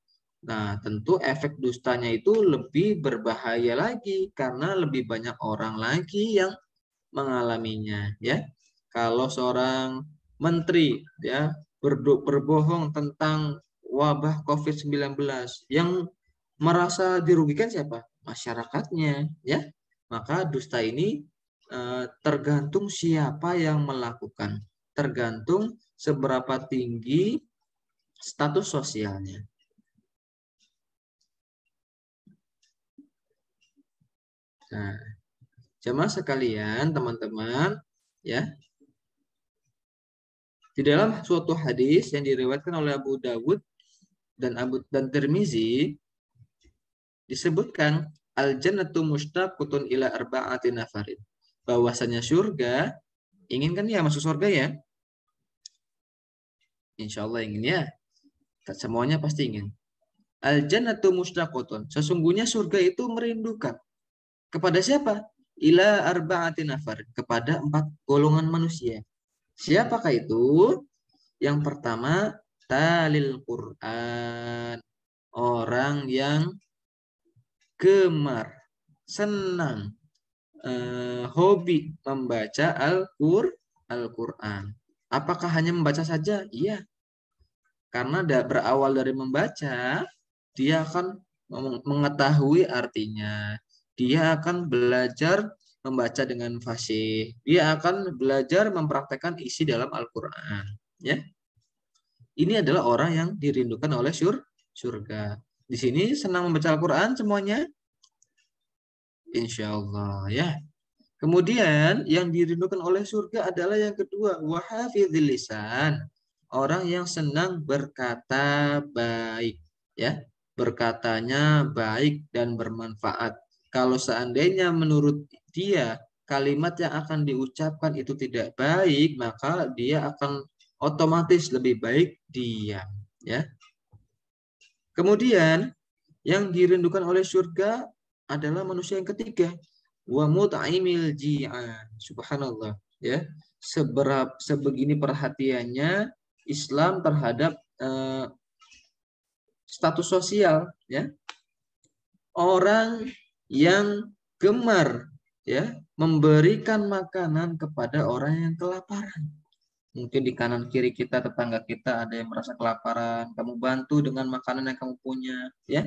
nah tentu efek dustanya itu lebih berbahaya lagi karena lebih banyak orang lagi yang mengalaminya, ya. Kalau seorang menteri, ya, berbohong tentang wabah COVID-19, yang merasa dirugikan siapa? Masyarakatnya, ya. Maka dusta ini tergantung siapa yang melakukan, tergantung seberapa tinggi status sosialnya. Nah, jemaah sekalian, teman-teman, ya, Di dalam suatu hadis yang diriwayatkan oleh Abu Dawud dan Tirmizi disebutkan al-jannatu mushtaqutun ila arba'ati nafarin. Bahwasanya surga, inginkan ya masuk surga ya? Insya Allah ingin ya. Semuanya pasti ingin. Al-jannatu mushtaqutun. Sesungguhnya surga itu merindukan. Kepada siapa? Ila arba'ati nafar. Kepada 4 golongan manusia. Siapakah itu? Yang pertama, talil Quran. Orang yang gemar, senang, hobi membaca Al-Quran. Apakah hanya membaca saja? Iya. Karena berawal dari membaca, dia akan mengetahui artinya. Dia akan belajar membaca dengan fasih. Dia akan belajar mempraktekkan isi dalam Al-Quran. Ya. Ini adalah orang yang dirindukan oleh surga. Di sini senang membaca Al-Quran semuanya? Insya Allah ya. Kemudian yang dirindukan oleh surga adalah yang kedua, wahafidhil lisan. Orang yang senang berkata baik, ya. Berkatanya baik dan bermanfaat. Kalau seandainya menurut dia kalimat yang akan diucapkan itu tidak baik, maka dia akan otomatis lebih baik diam, ya. Kemudian yang dirindukan oleh surga adalah manusia yang ketiga, wa mut'imil ji'an. Subhanallah, ya. Sebegini perhatiannya Islam terhadap status sosial, ya. Orang yang gemar, ya, memberikan makanan kepada orang yang kelaparan. Mungkin di kanan kiri kita, tetangga kita ada yang merasa kelaparan, kamu bantu dengan makanan yang kamu punya, ya.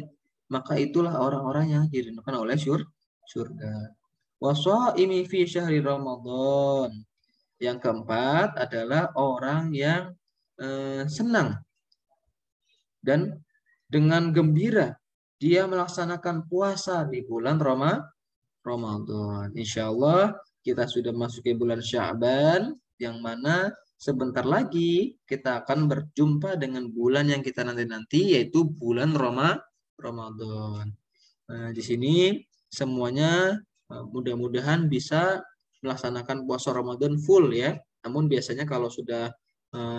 Maka itulah orang-orang yang dirindukan oleh surga. Washaimi fi syahri Ramadan. Yang keempat adalah orang yang senang dan dengan gembira dia melaksanakan puasa di bulan Ramadan. Insya Allah kita sudah masuk ke bulan Sya'ban, yang mana sebentar lagi kita akan berjumpa dengan bulan yang kita nanti-nanti, yaitu bulan Ramadan. Nah, di sini semuanya mudah-mudahan bisa melaksanakan puasa Ramadan full ya. Namun biasanya kalau sudah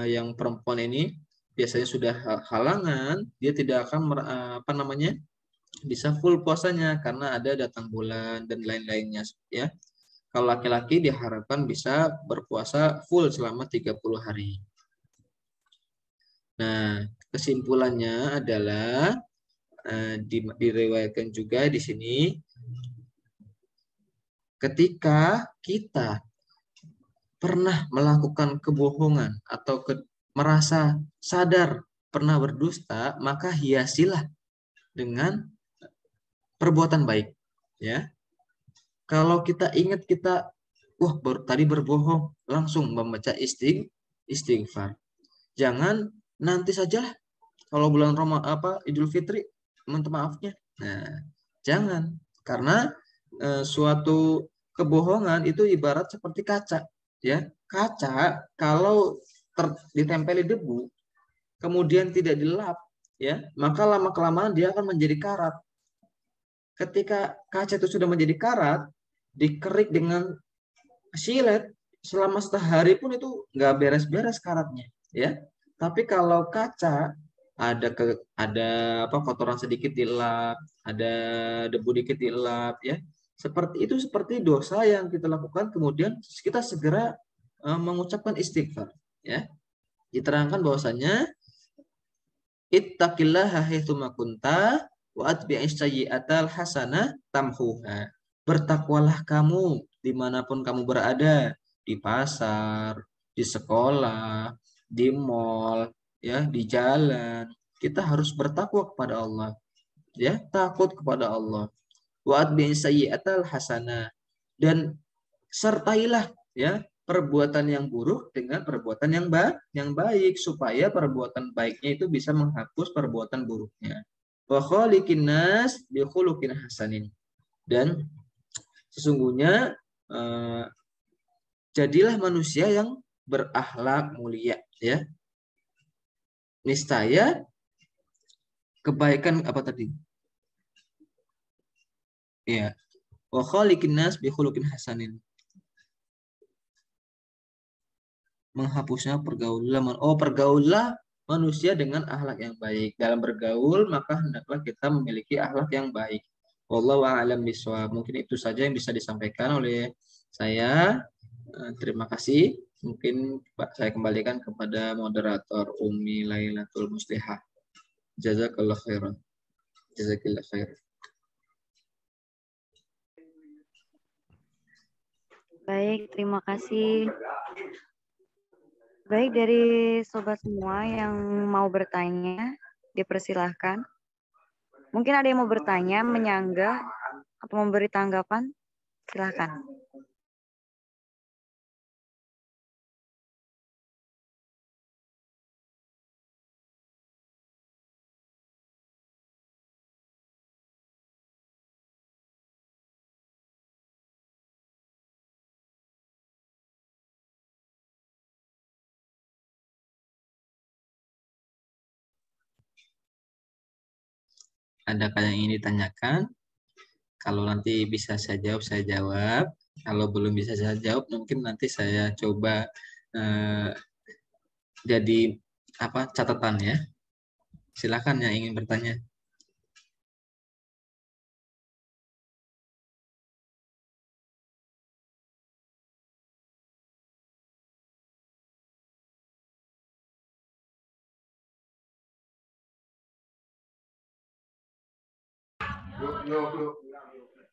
yang perempuan ini biasanya sudah halangan, dia tidak akan bisa full puasanya karena ada datang bulan dan lain-lainnya ya. Kalau laki-laki diharapkan bisa berpuasa full selama 30 hari. Nah, kesimpulannya adalah diriwayatkan juga di sini, ketika kita pernah melakukan kebohongan atau merasa sadar pernah berdusta, maka hiasilah dengan perbuatan baik, ya. Kalau kita ingat kita tadi berbohong, langsung membaca istighfar. Jangan nanti sajalah kalau bulan Idul Fitri minta maafnya. Nah, jangan, karena suatu kebohongan itu ibarat seperti kaca, ya. Kaca kalau ditempeli debu kemudian tidak dilap, ya, maka lama-kelamaan dia akan menjadi karat. Ketika kaca itu sudah menjadi karat, dikerik dengan silet selama sehari pun itu nggak beres-beres karatnya, ya. Tapi kalau kaca ada kotoran sedikit dilap, ada debu dikit dilap, ya. Seperti dosa yang kita lakukan, kemudian kita segera mengucapkan istighfar, ya. Diterangkan bahwasanya ittaqillaha haitsu ma kunta wa atbi'is sayyi'atal hasanah tamhuha. Bertakwalah kamu dimanapun kamu berada, di pasar, di sekolah, di mall, ya, di jalan. Kita harus bertakwa kepada Allah, ya, takut kepada Allah. Wa atbi'is sayyi'atal hasanah, dan sertailah, ya, perbuatan yang buruk dengan perbuatan yang baik, supaya perbuatan baiknya itu bisa menghapus perbuatan buruknya. Wa khaliqin nas bi khuluqin hasanin. Dan sesungguhnya jadilah manusia yang berakhlak mulia, ya. Niscaya kebaikan apa tadi? Ya. Wa khaliqin nas bi khuluqin hasanin. Menghapusnya pergaulan. Oh, pergaulah manusia dengan akhlak yang baik. Dalam bergaul, maka hendaklah kita memiliki akhlak yang baik. Wallahu a'lam bishawab. Mungkin itu saja yang bisa disampaikan oleh saya. Terima kasih. Mungkin saya kembalikan kepada moderator Umi Lailatul Muslihah. Jazakallah khairan. Jazakillah khairan. Baik, terima kasih. Baik, dari sobat semua yang mau bertanya, dipersilahkan. Mungkin ada yang mau bertanya, menyanggah, atau memberi tanggapan, silahkan. Adakah yang ingin ditanyakan? Kalau nanti bisa saya jawab, saya jawab. Kalau belum bisa saya jawab, mungkin nanti saya coba jadi catatan ya. Silakan yang ingin bertanya.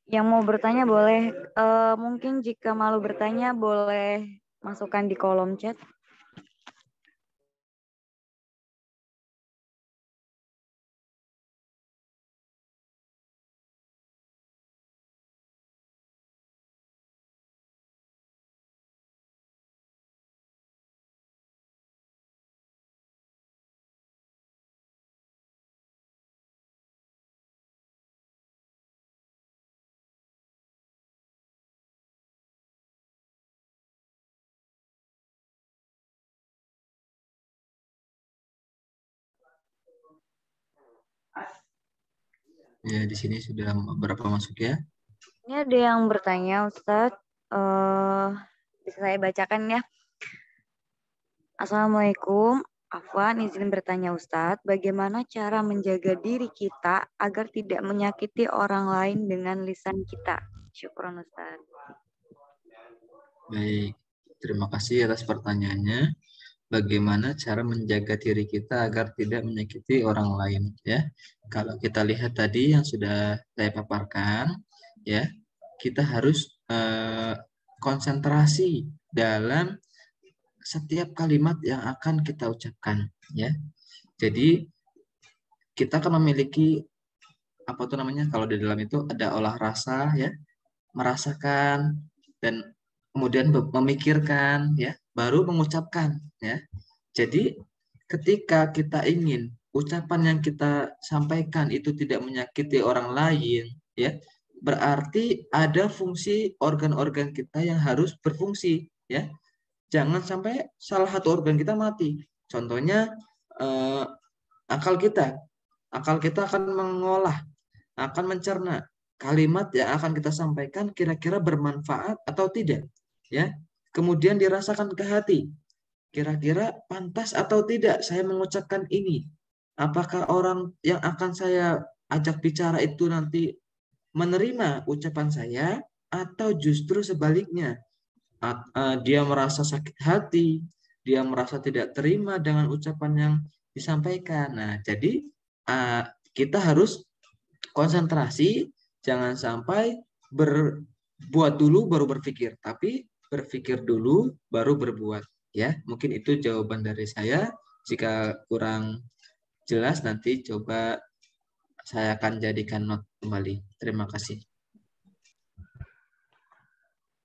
Yang mau bertanya boleh, mungkin jika malu bertanya boleh masukkan di kolom chat. Ya, di sini sudah beberapa masuk ya. Ini ada yang bertanya, Ustadz. Bisa saya bacakan ya. Assalamualaikum. Afwan, izin bertanya Ustadz, bagaimana cara menjaga diri kita agar tidak menyakiti orang lain dengan lisan kita? Syukron Ustadz. Baik, terima kasih atas pertanyaannya. Bagaimana cara menjaga diri kita agar tidak menyakiti orang lain, ya? Kalau kita lihat tadi yang sudah saya paparkan, ya, kita harus konsentrasi dalam setiap kalimat yang akan kita ucapkan, ya. Jadi kita akan memiliki kalau di dalam itu ada olah rasa, ya, merasakan dan kemudian memikirkan, ya, baru mengucapkan, ya. Jadi ketika kita ingin ucapan yang kita sampaikan itu tidak menyakiti orang lain, ya, berarti ada fungsi organ-organ kita yang harus berfungsi, ya. Jangan sampai salah satu organ kita mati. Contohnya eh, akal kita. Akal kita akan mengolah, akan mencerna kalimat yang akan kita sampaikan kira-kira bermanfaat atau tidak, ya. Kemudian dirasakan ke hati. Kira-kira pantas atau tidak saya mengucapkan ini? Apakah orang yang akan saya ajak bicara itu nanti menerima ucapan saya atau justru sebaliknya? Dia merasa sakit hati, dia merasa tidak terima dengan ucapan yang disampaikan. Nah, jadi kita harus konsentrasi, jangan sampai berbuat dulu baru berpikir, tapi berpikir dulu baru berbuat. Ya, mungkin itu jawaban dari saya. Jika kurang jelas nanti coba saya akan jadikan note kembali. Terima kasih.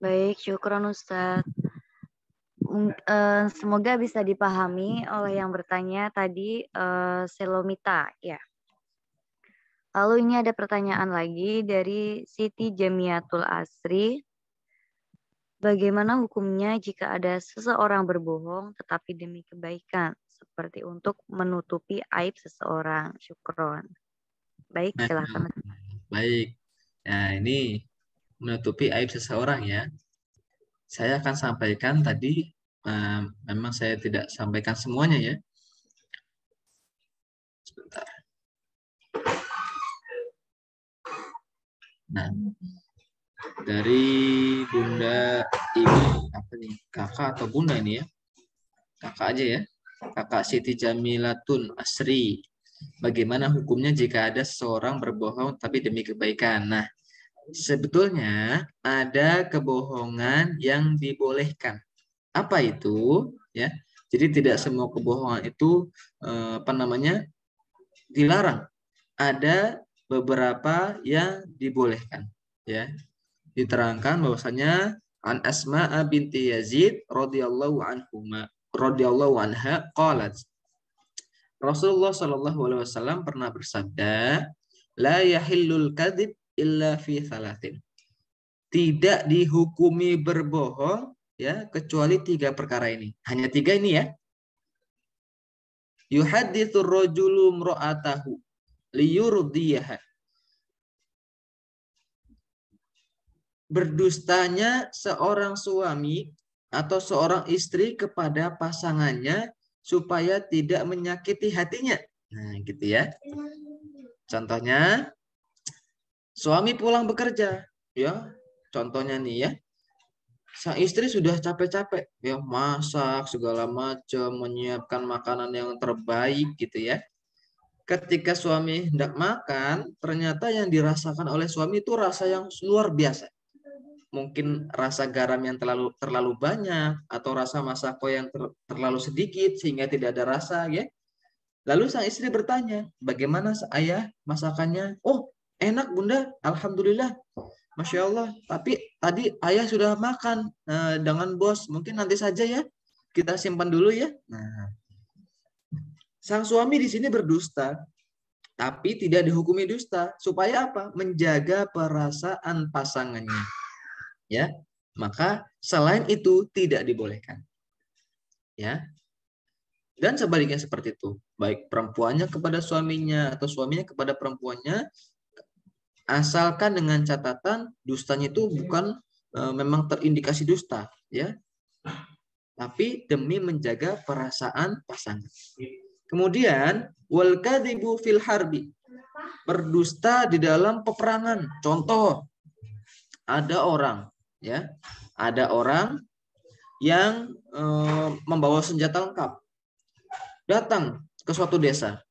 Baik, syukron Ustadz. Semoga bisa dipahami oleh yang bertanya tadi, Selomita, ya. Lalu ini ada pertanyaan lagi dari Siti Jamiatul Asri. Bagaimana hukumnya jika ada seseorang berbohong tetapi demi kebaikan, seperti untuk menutupi aib seseorang? Syukron. Baik, Nah, silakan. baik. Nah, ini menutupi aib seseorang ya. Saya akan sampaikan tadi, memang saya tidak sampaikan semuanya ya. Sebentar. Nah, dari Bunda Ibu, apa nih? Kakak atau Bunda ini ya? Kakak aja ya. Kakak Siti Jamilatun Asri. Bagaimana hukumnya jika ada seseorang berbohong tapi demi kebaikan? Nah, sebetulnya ada kebohongan yang dibolehkan. Apa itu? Ya, jadi tidak semua kebohongan itu apa namanya dilarang. Ada beberapa yang dibolehkan. Ya, diterangkan bahwasanya an Asma binti Yazid radhiyallahu anha qalat Rasulullah Shallallahu alaihi wasallam pernah bersabda, la yahillul kadzib illa fi thalathin. Tidak dihukumi berbohong ya kecuali 3 perkara ini. Hanya 3 ini ya. Yuhadditsur rajulu imra'atahu liyurdiyaha. Berdustanya seorang suami atau seorang istri kepada pasangannya supaya tidak menyakiti hatinya. Nah, gitu ya. Contohnya, suami pulang bekerja, ya. Contohnya nih ya. Sang istri sudah capek-capek ya masak segala macam, menyiapkan makanan yang terbaik gitu ya. Ketika suami hendak makan, ternyata yang dirasakan oleh suami itu rasa yang luar biasa. Mungkin rasa garam yang terlalu banyak atau rasa masako yang terlalu sedikit sehingga tidak ada rasa ya. Lalu sang istri bertanya, bagaimana ayah masakannya? Oh, enak bunda, alhamdulillah, masya Allah. Tapi tadi ayah sudah makan dengan bos, mungkin nanti saja ya, kita simpan dulu ya. Nah, sang suami di sini berdusta, tapi tidak dihukumi dusta. Supaya apa? Menjaga perasaan pasangannya. Ya, maka selain itu tidak dibolehkan. Ya, dan sebaliknya seperti itu. Baik perempuannya kepada suaminya atau suaminya kepada perempuannya, asalkan dengan catatan dustanya itu bukan memang terindikasi dusta, ya. Tapi demi menjaga perasaan pasangan. Kemudian wal kadzibu fil harbi. Berdusta di dalam peperangan. Contoh, ada orang, ya. Ada orang yang membawa senjata lengkap datang ke suatu desa,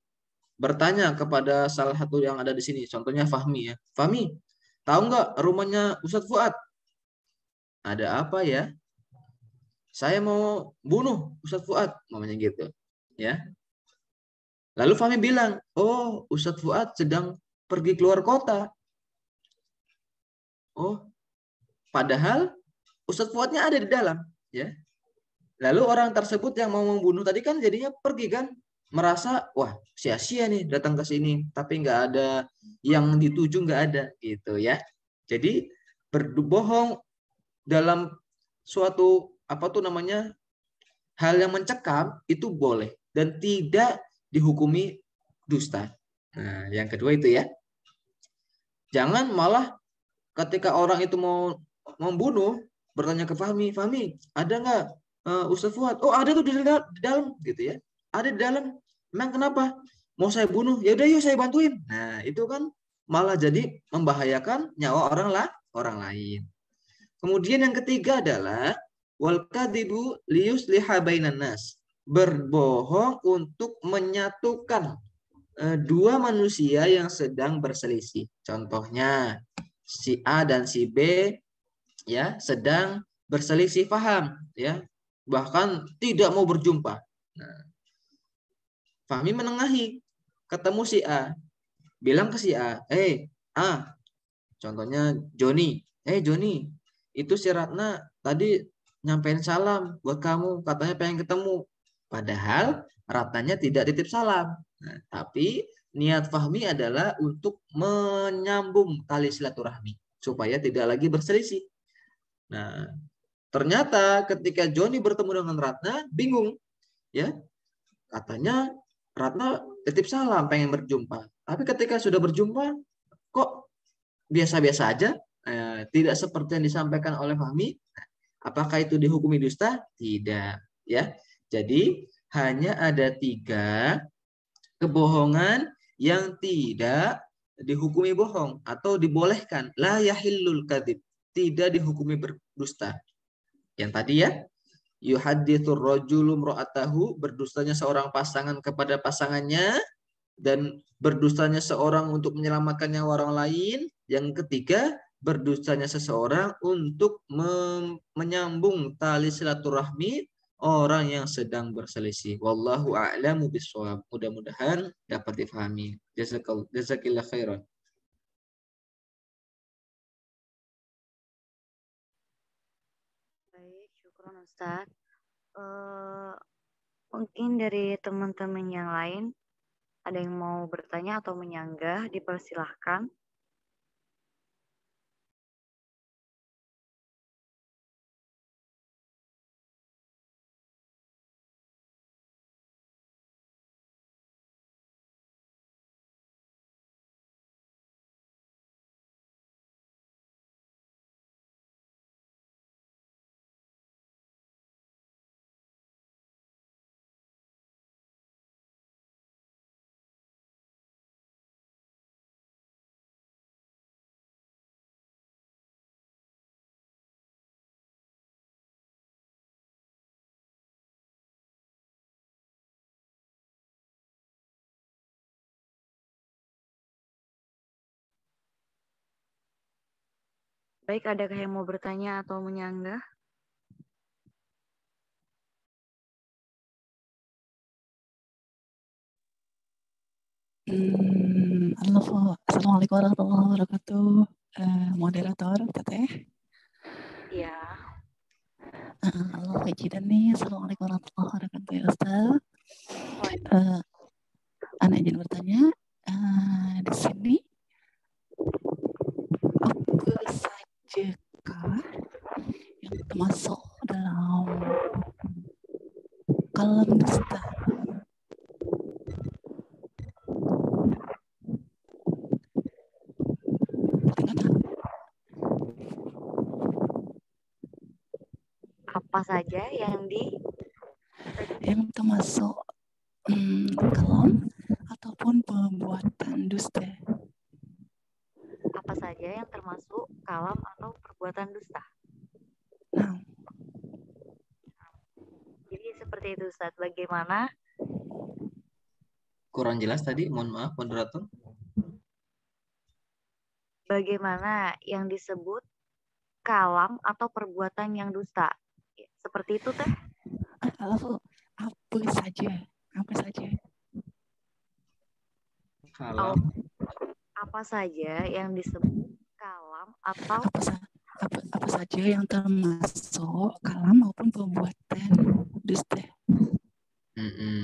bertanya kepada salah satu yang ada di sini, contohnya Fahmi ya. Fahmi, tahu nggak rumahnya Ustadz Fuad? Ada apa ya? Saya mau bunuh Ustadz Fuad, namanya gitu. Ya. Lalu Fahmi bilang, oh Ustadz Fuad sedang pergi keluar kota. Oh, padahal Ustadz Fuadnya ada di dalam. Ya. Lalu orang tersebut yang mau membunuh tadi kan jadinya pergi kan, merasa wah sia-sia nih datang ke sini, tapi nggak ada yang dituju, nggak ada gitu ya. Jadi berbohong dalam suatu apa tuh namanya hal yang mencekam itu boleh dan tidak dihukumi dusta. Nah, yang kedua itu ya, jangan malah ketika orang itu mau membunuh bertanya ke Fahmi, Fahmi ada nggak Ustadz Fuad? Oh ada tuh di dalam gitu ya. Ada di dalam. Emang kenapa? Mau saya bunuh? Ya udah yuk saya bantuin. Nah itu kan malah jadi membahayakan nyawa orang lain. Kemudian yang ketiga adalah wal kadzibu liyusliha bainan nas. Berbohong untuk menyatukan dua manusia yang sedang berselisih. Contohnya si A dan si B ya sedang berselisih paham ya, bahkan tidak mau berjumpa. Nah, Fahmi menengahi, ketemu si A, bilang ke si A, A, contohnya Joni, Joni, itu si Ratna tadi nyampein salam buat kamu, katanya pengen ketemu. Padahal Ratnanya tidak titip salam. Nah, tapi niat Fahmi adalah untuk menyambung tali silaturahmi supaya tidak lagi berselisih. Nah, Ternyata ketika Joni bertemu dengan Ratna, bingung. Ya, katanya Ratna titip salam, pengen berjumpa. Tapi ketika sudah berjumpa, kok biasa-biasa aja, tidak seperti yang disampaikan oleh Fahmi. Apakah itu dihukumi dusta? Tidak. Ya, jadi hanya ada 3 kebohongan yang tidak dihukumi bohong atau dibolehkan. La yahillul kadzib, tidak dihukumi berdusta. Yang tadi ya, yuhadithur rajulu imra'atahu, berdustanya seorang pasangan kepada pasangannya, dan berdustanya seorang untuk menyelamatkan nyawa orang lain. Yang ketiga, berdustanya seseorang untuk menyambung tali silaturahmi orang yang sedang berselisih. Wallahu a'lamu bishawab. Mudah-mudahan dapat difahami. Jazakillah khairan. Baik, syukur Ustaz. Mungkin dari teman-teman yang lain ada yang mau bertanya atau menyanggah, dipersilahkan. Baik, adakah yang mau bertanya atau menyanggah? Assalamualaikum warahmatullahi wabarakatuh. Moderator, Teteh. Iya. Allah kajian nih. Assalamualaikum warahmatullahi wabarakatuh ya Ustaz. Anak izin bertanya, di sini apa sajakah yang termasuk dalam kalam dusta? Apa saja yang termasuk kalam ataupun perbuatan dusta? Apa saja yang termasuk kalam atau perbuatan dusta? Nah. Jadi seperti itu Ustaz. Bagaimana? Kurang jelas tadi, mohon maaf moderator. Bagaimana yang disebut kalam atau perbuatan yang dusta? Seperti itu Teh? Apa saja? Kalam. Apa saja yang disebut kalam atau apa saja yang termasuk kalam maupun perbuatan dusta?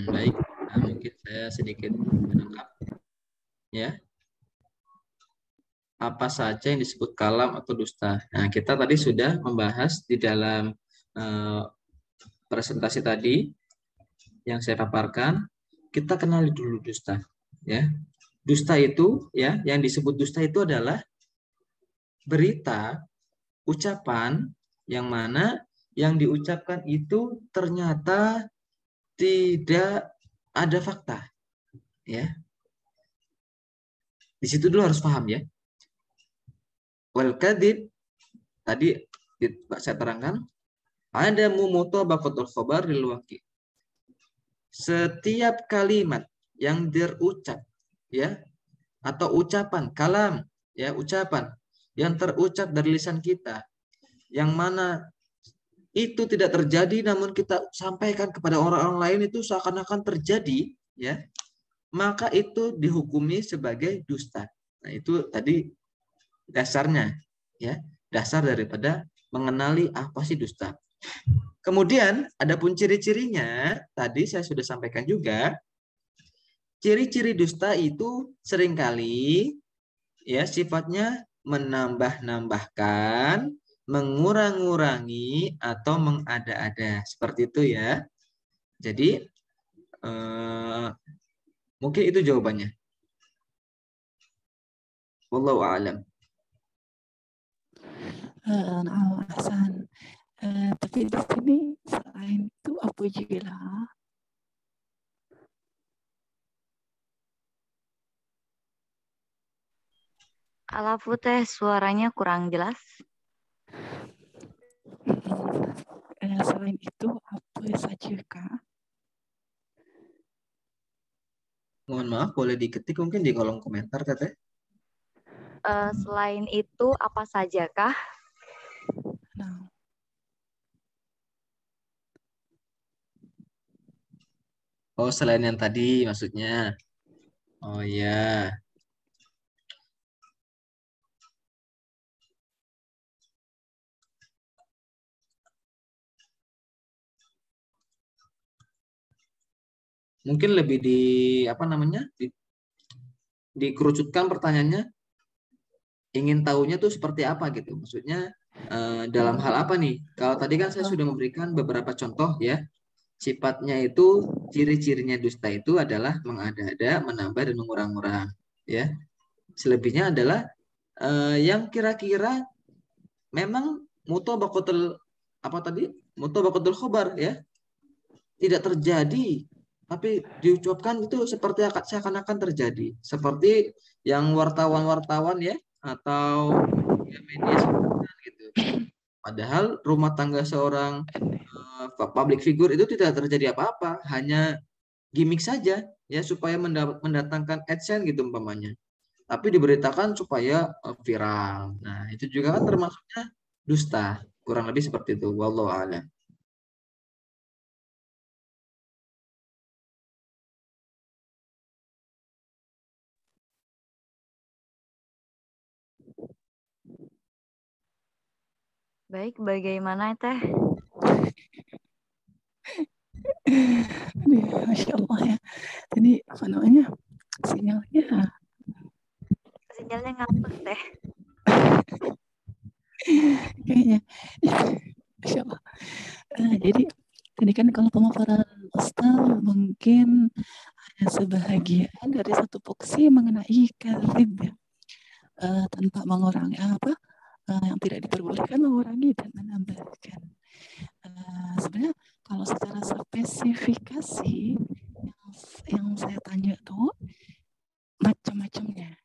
Baik, mungkin saya sedikit menangkap. Ya. Apa saja yang disebut kalam atau dusta? Nah, kita tadi sudah membahas di dalam presentasi tadi yang saya paparkan. Kita kenali dulu dusta, ya. Dusta itu, ya, yang disebut dusta itu adalah berita, ucapan yang mana yang diucapkan itu ternyata tidak ada fakta, ya. Di situ dulu harus paham, ya. Wal kadhib tadi saya terangkan, ada mutabaqatul khabar lil waqi'. Setiap kalimat yang terucap, ya, atau ucapan kalam, ya, ucapan yang terucap dari lisan kita, yang mana itu tidak terjadi namun kita sampaikan kepada orang-orang lain itu seakan-akan terjadi, ya, maka itu dihukumi sebagai dusta. Nah, itu tadi dasarnya, ya, dasar daripada mengenali apa sih dusta. Kemudian adapun ciri-cirinya tadi saya sudah sampaikan juga. Ciri-ciri dusta itu seringkali, ya, sifatnya menambah-nambahkan, mengurang-ngurangi atau mengada-ada. Seperti itu ya. Jadi mungkin itu jawabannya. Wallahu a'lam. Nah, Hasan. Tapi di sini selain itu apa juga lah. Alafu teh suaranya kurang jelas. Selain itu apa saja kak? Mohon maaf, boleh diketik mungkin di kolom komentar, Teteh. Selain itu apa sajakah? Nah, Oh, selain yang tadi maksudnya. Oh ya. Mungkin lebih apa namanya? Dikerucutkan pertanyaannya, ingin tahunya tuh seperti apa gitu. Maksudnya dalam hal apa nih? Kalau tadi kan saya sudah memberikan beberapa contoh ya. Sifatnya itu, ciri-cirinya dusta itu adalah mengada-ada, menambah dan mengurang-urang ya. Selebihnya adalah yang kira-kira memang mutabaqatul apa tadi? Mutabaqatul khobar ya. Tidak terjadi tapi diucapkan itu seperti seakan-akan terjadi. Seperti yang wartawan-wartawan ya atau ya, media sebutkan gitu. Padahal rumah tangga seorang public figure itu tidak terjadi apa-apa, hanya gimmick saja ya supaya mendatangkan AdSense gitu umpamanya. Tapi diberitakan supaya viral. Nah, itu juga kan termasuknya dusta. Kurang lebih seperti itu. Wallahu a'lam. Baik, bagaimana teh? Masya Allah ya. Tadi apa namanya? Sinyalnya. Sinyalnya ngapet teh. Kayaknya. Masya Allah. Jadi tadi kan kalau pemaparan Ustaz mungkin hanya sebahagian dari satu poksi mengenai kadzib ya. Tanpa mengurangi apa yang tidak diperbolehkan, mengurangi dan menambahkan. Sebenarnya kalau secara spesifikasi yang saya tanya tuh macam-macamnya.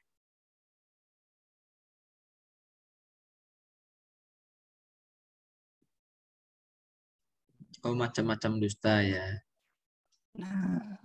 Oh, macam-macam dusta ya. Nah,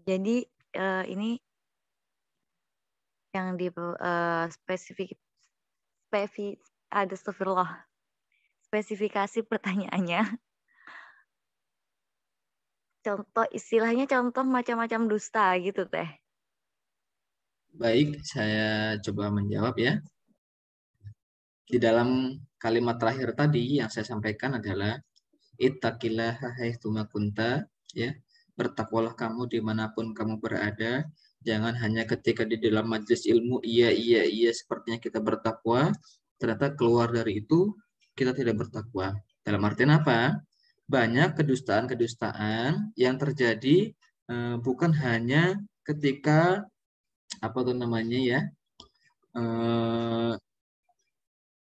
Jadi ini yang di spesifikasi pertanyaannya. Contoh istilahnya contoh macam-macam dusta gitu teh. Baik, saya coba menjawab ya. Di dalam kalimat terakhir tadi yang saya sampaikan adalah ittaqillaha haitsuma kunta, ya. Bertakwalah kamu dimanapun kamu berada. Jangan hanya ketika di dalam majelis ilmu, iya, sepertinya kita bertakwa. Ternyata keluar dari itu, kita tidak bertakwa. Dalam artian apa? Banyak kedustaan-kedustaan yang terjadi bukan hanya ketika apa tuh namanya ya,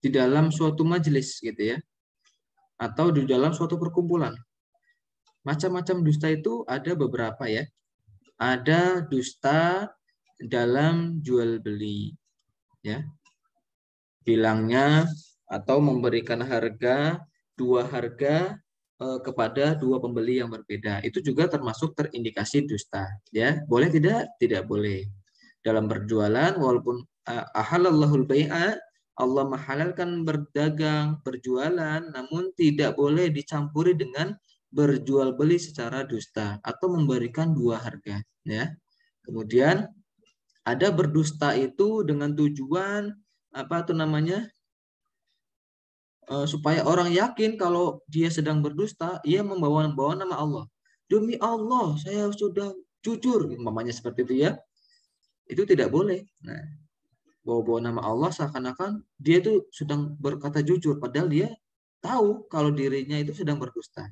di dalam suatu majelis gitu ya, atau di dalam suatu perkumpulan. Macam-macam dusta itu ada beberapa ya. Ada dusta dalam jual beli, ya. Bilangnya atau memberikan dua harga kepada dua pembeli yang berbeda. Itu juga termasuk terindikasi dusta, ya. Boleh tidak? Tidak boleh. Dalam berjualan walaupun ahallallahul bai'a, Allah menghalalkan berdagang, berjualan, namun tidak boleh dicampuri dengan berjual beli secara dusta atau memberikan dua harga, ya. Kemudian ada berdusta itu dengan tujuan apa tuh namanya? Supaya orang yakin kalau dia sedang berdusta, ia membawa nama Allah. Demi Allah, saya sudah jujur, umpamanya seperti itu ya. Itu tidak boleh. Nah, bawa-bawa nama Allah seakan-akan dia itu sedang berkata jujur, padahal dia tahu kalau dirinya itu sedang berdusta.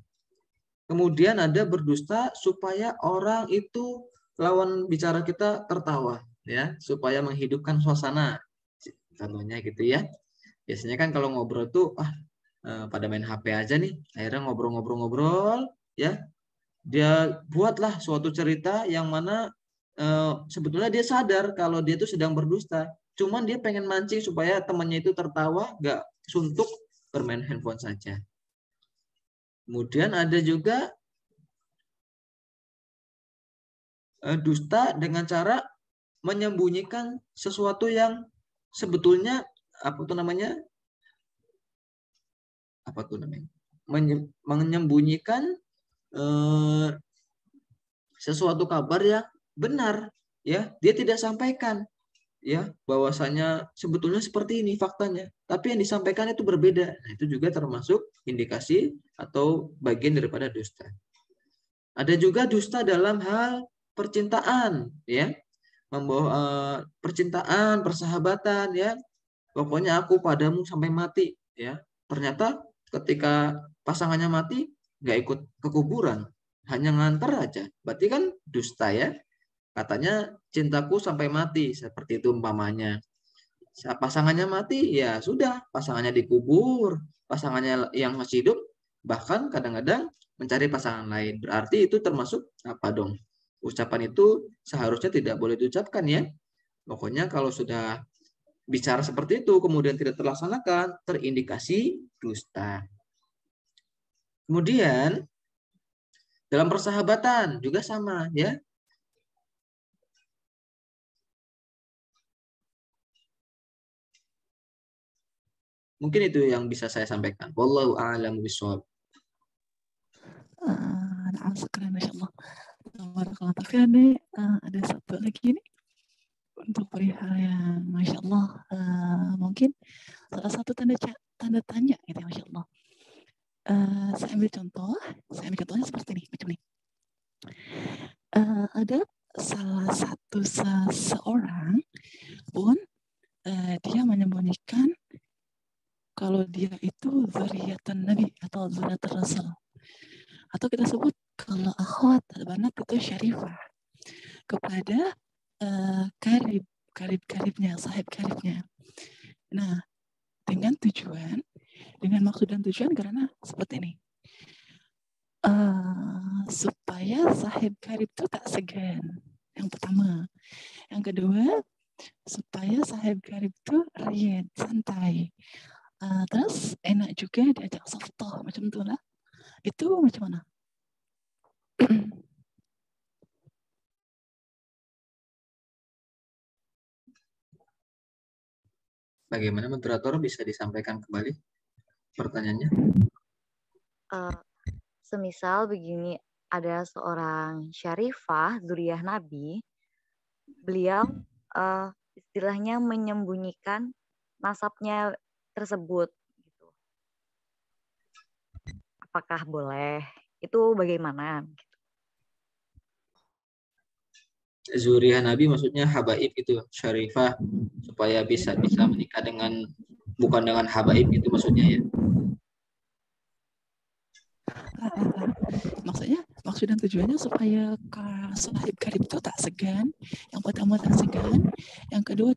Kemudian ada berdusta supaya orang itu lawan bicara kita tertawa, ya, supaya menghidupkan suasana. Contohnya gitu ya. Biasanya kan kalau ngobrol tuh pada main HP aja nih, akhirnya ngobrol-ngobrol-ngobrol, ya. Dia buatlah suatu cerita yang mana sebetulnya dia sadar kalau dia itu sedang berdusta. Cuman dia pengen mancing supaya temannya itu tertawa, gak suntuk bermain handphone saja. Kemudian ada juga dusta dengan cara menyembunyikan sesuatu yang sebetulnya menyembunyikan sesuatu kabar yang benar, ya. Dia tidak sampaikan, ya, bahwasanya sebetulnya seperti ini faktanya, tapi yang disampaikan itu berbeda. Nah, itu juga termasuk indikasi atau bagian daripada dusta. Ada juga dusta dalam hal percintaan, ya. Membawa percintaan, persahabatan, ya. Pokoknya aku padamu sampai mati, ya. Ternyata ketika pasangannya mati, nggak ikut ke kuburan, hanya nganter aja. Berarti kan dusta, ya. Katanya cintaku sampai mati, seperti itu umpamanya. Pasangannya mati, ya sudah, pasangannya dikubur, pasangannya yang masih hidup bahkan kadang-kadang mencari pasangan lain. Berarti itu termasuk apa dong? Ucapan itu seharusnya tidak boleh diucapkan, ya. Pokoknya kalau sudah bicara seperti itu kemudian tidak terlaksanakan, terindikasi dusta. Kemudian dalam persahabatan juga sama, ya. Mungkin itu yang bisa saya sampaikan. Wallahu a'lam bishawab. Syukran, Masya Allah. Barakallah. Tapi ada satu lagi nih untuk perihal yang Masya Allah, mungkin salah satu tanda tanya gitu ya, Masya Allah. Saya ambil contohnya seperti ini, macam ini. Ada salah satu seseorang pun dia menyembunyikan kalau dia itu zuriyatun Nabi atau zuriyatun Rasul, atau kita sebut kalau akhwat banat itu syarifah kepada karib-karibnya, sahib karibnya. Nah, dengan maksud dan tujuan karena seperti ini, supaya sahib karib itu tak segan. Yang pertama. Yang kedua, supaya sahib karib itu riad, santai. Terus enak juga diajak softoh macam itu lah. Itu macam mana? Bagaimana moderator bisa disampaikan kembali pertanyaannya? Semisal begini, ada seorang syarifah zuriyah Nabi, beliau istilahnya menyembunyikan nasabnya tersebut. Gitu. Apakah boleh? Itu bagaimana? Zuriyah Nabi maksudnya habaib itu, syarifah, supaya bisa menikah dengan bukan dengan habaib itu maksudnya, ya. Maksudnya maksud dan tujuannya supaya sahib karib itu tak segan. Yang pertama tak segan, yang kedua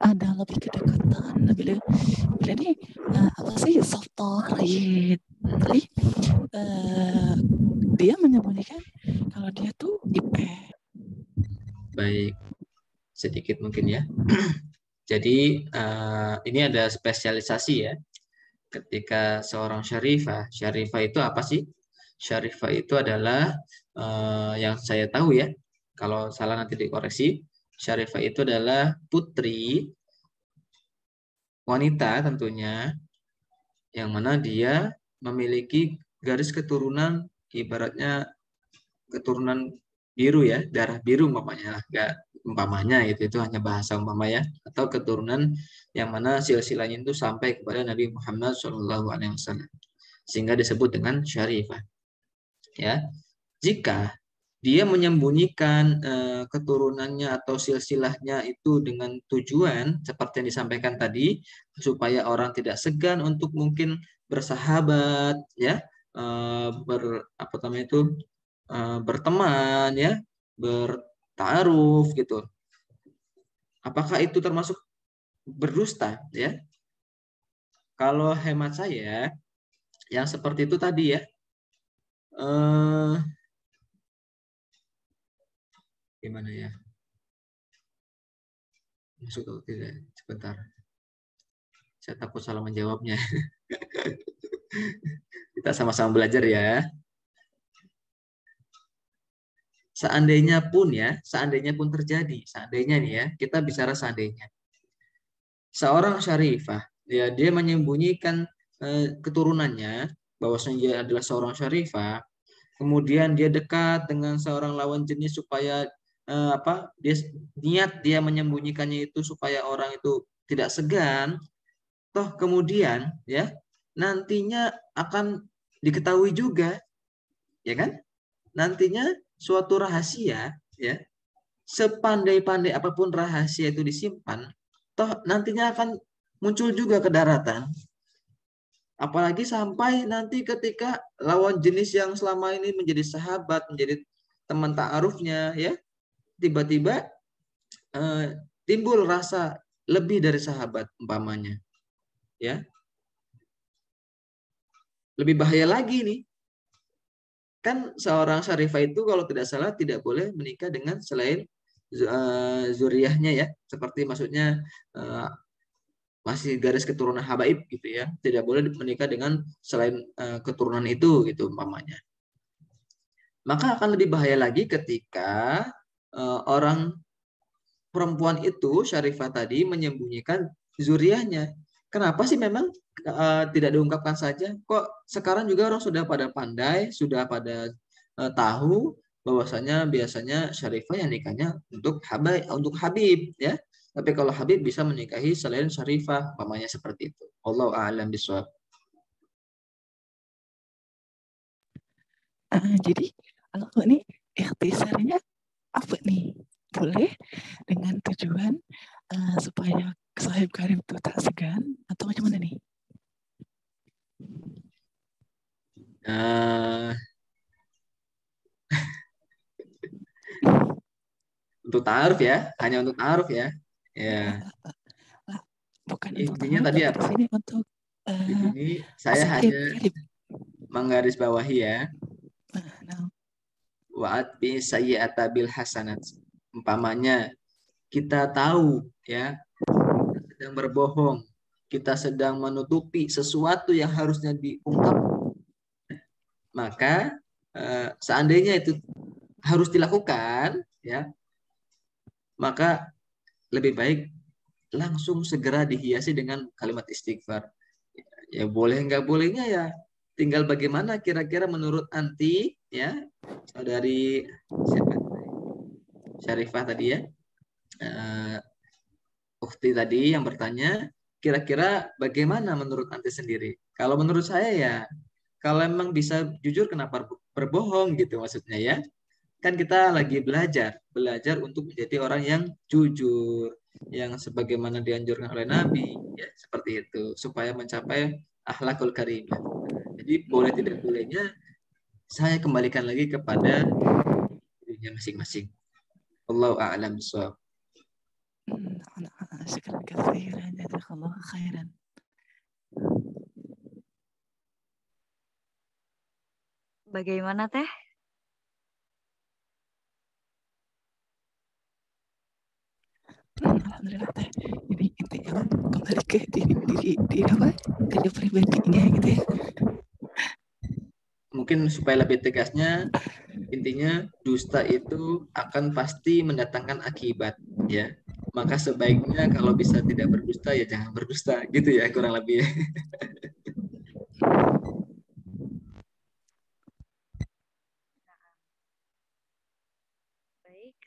ada lebih kedekatan. Bila ini apa sih softoh riad. Jadi dia menyembunyikan kalau dia tuh IP. Baik, sedikit mungkin ya. Jadi ini ada spesialisasi ya. Ketika seorang syarifah itu apa sih? Syarifah itu adalah yang saya tahu ya. Kalau salah nanti dikoreksi. Syarifah itu adalah putri wanita tentunya, yang mana dia memiliki garis keturunan ibaratnya keturunan biru ya, darah biru umpamanya, enggak umpamanya itu hanya bahasa umpama ya, atau keturunan yang mana silsilahnya itu sampai kepada Nabi Muhammad SAW, sehingga disebut dengan syarifah. Ya, jika dia menyembunyikan keturunannya atau silsilahnya itu dengan tujuan seperti yang disampaikan tadi, supaya orang tidak segan untuk mungkin bersahabat, ya, berteman, ya, bertaaruf gitu. Apakah itu termasuk berdusta? Ya, kalau hemat saya, yang seperti itu tadi ya. Gimana ya? Masuk atau tidak? Sebentar. Saya takut salah menjawabnya. Kita sama-sama belajar ya. Seandainya pun terjadi, seandainya nih ya, kita bicara seandainya. Seorang syarifah, ya, dia menyembunyikan keturunannya, bahwasanya dia adalah seorang syarifah, kemudian dia dekat dengan seorang lawan jenis supaya dia menyembunyikannya itu supaya orang itu tidak segan, toh kemudian ya nantinya akan diketahui juga, ya kan? Nantinya suatu rahasia, ya, sepandai-pandai apapun rahasia itu disimpan, toh nantinya akan muncul juga ke daratan. Apalagi sampai nanti ketika lawan jenis yang selama ini menjadi sahabat, menjadi teman ta'arufnya, ya, tiba-tiba timbul rasa lebih dari sahabat umpamanya, ya, lebih bahaya lagi nih. Kan seorang syarifah itu kalau tidak salah tidak boleh menikah dengan selain zuriyahnya, ya, seperti maksudnya masih garis keturunan habaib gitu ya, tidak boleh menikah dengan selain keturunan itu gitu umpamanya. Maka akan lebih bahaya lagi ketika orang perempuan itu, syarifah tadi, menyembunyikan zuriyahnya. Kenapa sih memang tidak diungkapkan saja? Kok sekarang juga orang sudah pada pandai, sudah pada tahu bahwasanya biasanya syarifah yang nikahnya untuk habib, ya. Tapi kalau habib bisa menikahi selain syarifah, umpamanya seperti itu. Wallahu a'lam bishawab. Jadi kalau ini ikhtisarnya apa nih? Boleh dengan tujuan supaya sahib karib itu tak segan atau macam mana nih? Untuk ta'aruf ya, hanya untuk ta'aruf ya. Ya. Bukan intinya untuk tadi apa? Ini untuk di sini saya hanya menggarisbawahi ya. Wa'atbi sayyi'ata bil hasanat. Umpamanya kita tahu ya, kita sedang berbohong, kita sedang menutupi sesuatu yang harusnya diungkap, maka seandainya itu harus dilakukan, ya, maka lebih baik langsung segera dihiasi dengan kalimat istighfar. Ya boleh nggak bolehnya ya tinggal bagaimana kira-kira menurut anti, ya, dari siapa, syarifah tadi ya, Ukti tadi yang bertanya, kira-kira bagaimana menurut anti sendiri? Kalau menurut saya ya, kalau emang bisa jujur kenapa berbohong gitu maksudnya ya. Kan kita lagi belajar untuk menjadi orang yang jujur, yang sebagaimana dianjurkan oleh Nabi, ya, seperti itu, supaya mencapai akhlakul karimah. Jadi boleh tidak bolehnya saya kembalikan lagi kepada dirinya masing-masing. Allahu a'lam bishawab. Syukran katsiran, jazakallahu khairan. Bagaimana Teh? Alhamdulillah Teh. Jadi intinya kembali ke diri pribadinya gitu ya. Mungkin supaya lebih tegasnya, intinya dusta itu akan pasti mendatangkan akibat. Ya, maka sebaiknya kalau bisa tidak berdusta ya jangan berdusta, gitu ya kurang lebih. Baik,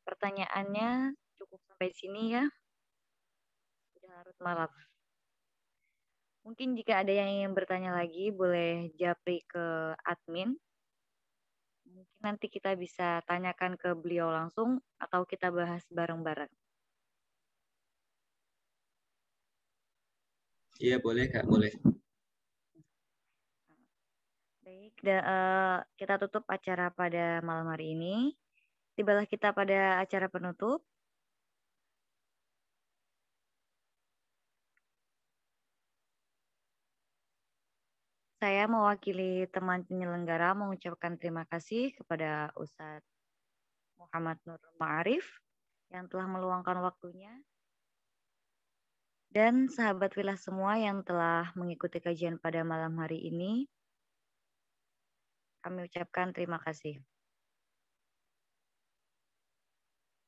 pertanyaannya cukup sampai sini ya. Sudah larut malam. Mungkin jika ada yang ingin bertanya lagi, boleh japri ke admin. Mungkin nanti kita bisa tanyakan ke beliau langsung atau kita bahas bareng-bareng. Iya boleh Kak, boleh. Baik, kita tutup acara pada malam hari ini. Tibalah kita pada acara penutup. Saya mewakili teman penyelenggara mengucapkan terima kasih kepada Ustadz Muhammad Nur Ma'arif yang telah meluangkan waktunya dan sahabat Wilah semua yang telah mengikuti kajian pada malam hari ini. Kami ucapkan terima kasih.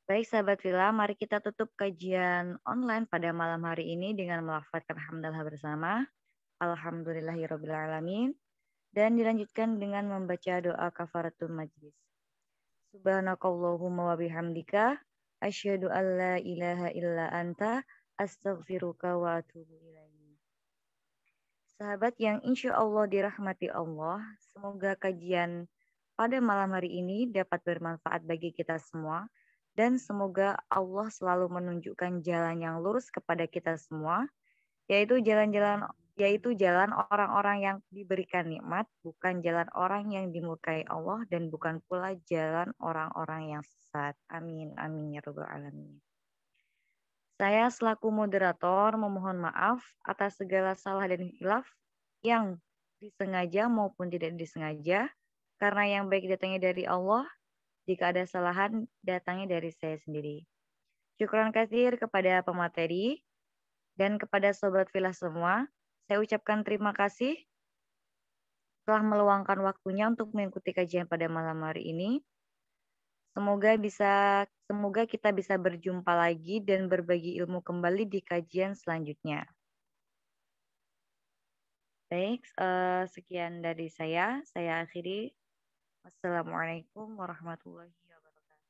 Baik sahabat Villa, mari kita tutup kajian online pada malam hari ini dengan melafazkan hamdalah bersama. Alhamdulillahirrabbilalamin. Dan dilanjutkan dengan membaca doa kafaratul majlis. Subhanakallahumma wa bihamdika. Asyhadu an la ilaha illa anta. Astaghfiruka wa atubu ilaih. Sahabat yang insya Allah dirahmati Allah, semoga kajian pada malam hari ini dapat bermanfaat bagi kita semua. Dan semoga Allah selalu menunjukkan jalan yang lurus kepada kita semua, yaitu jalan orang-orang yang diberikan nikmat, bukan jalan orang yang dimurkai Allah dan bukan pula jalan orang-orang yang sesat. Amin amin ya rabbal alamin. Saya selaku moderator memohon maaf atas segala salah dan khilaf yang disengaja maupun tidak disengaja, karena yang baik datangnya dari Allah, jika ada kesalahan datangnya dari saya sendiri. Syukran katsir kepada pemateri dan kepada sobat Villa semua. Saya ucapkan terima kasih telah meluangkan waktunya untuk mengikuti kajian pada malam hari ini. Semoga kita bisa berjumpa lagi dan berbagi ilmu kembali di kajian selanjutnya. Baik, sekian dari saya. Saya akhiri. Wassalamualaikum warahmatullahi wabarakatuh.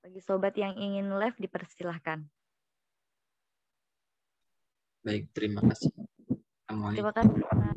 Bagi sobat yang ingin live dipersilahkan. Baik, terima kasih. Terima Assalamualaikum. kasih.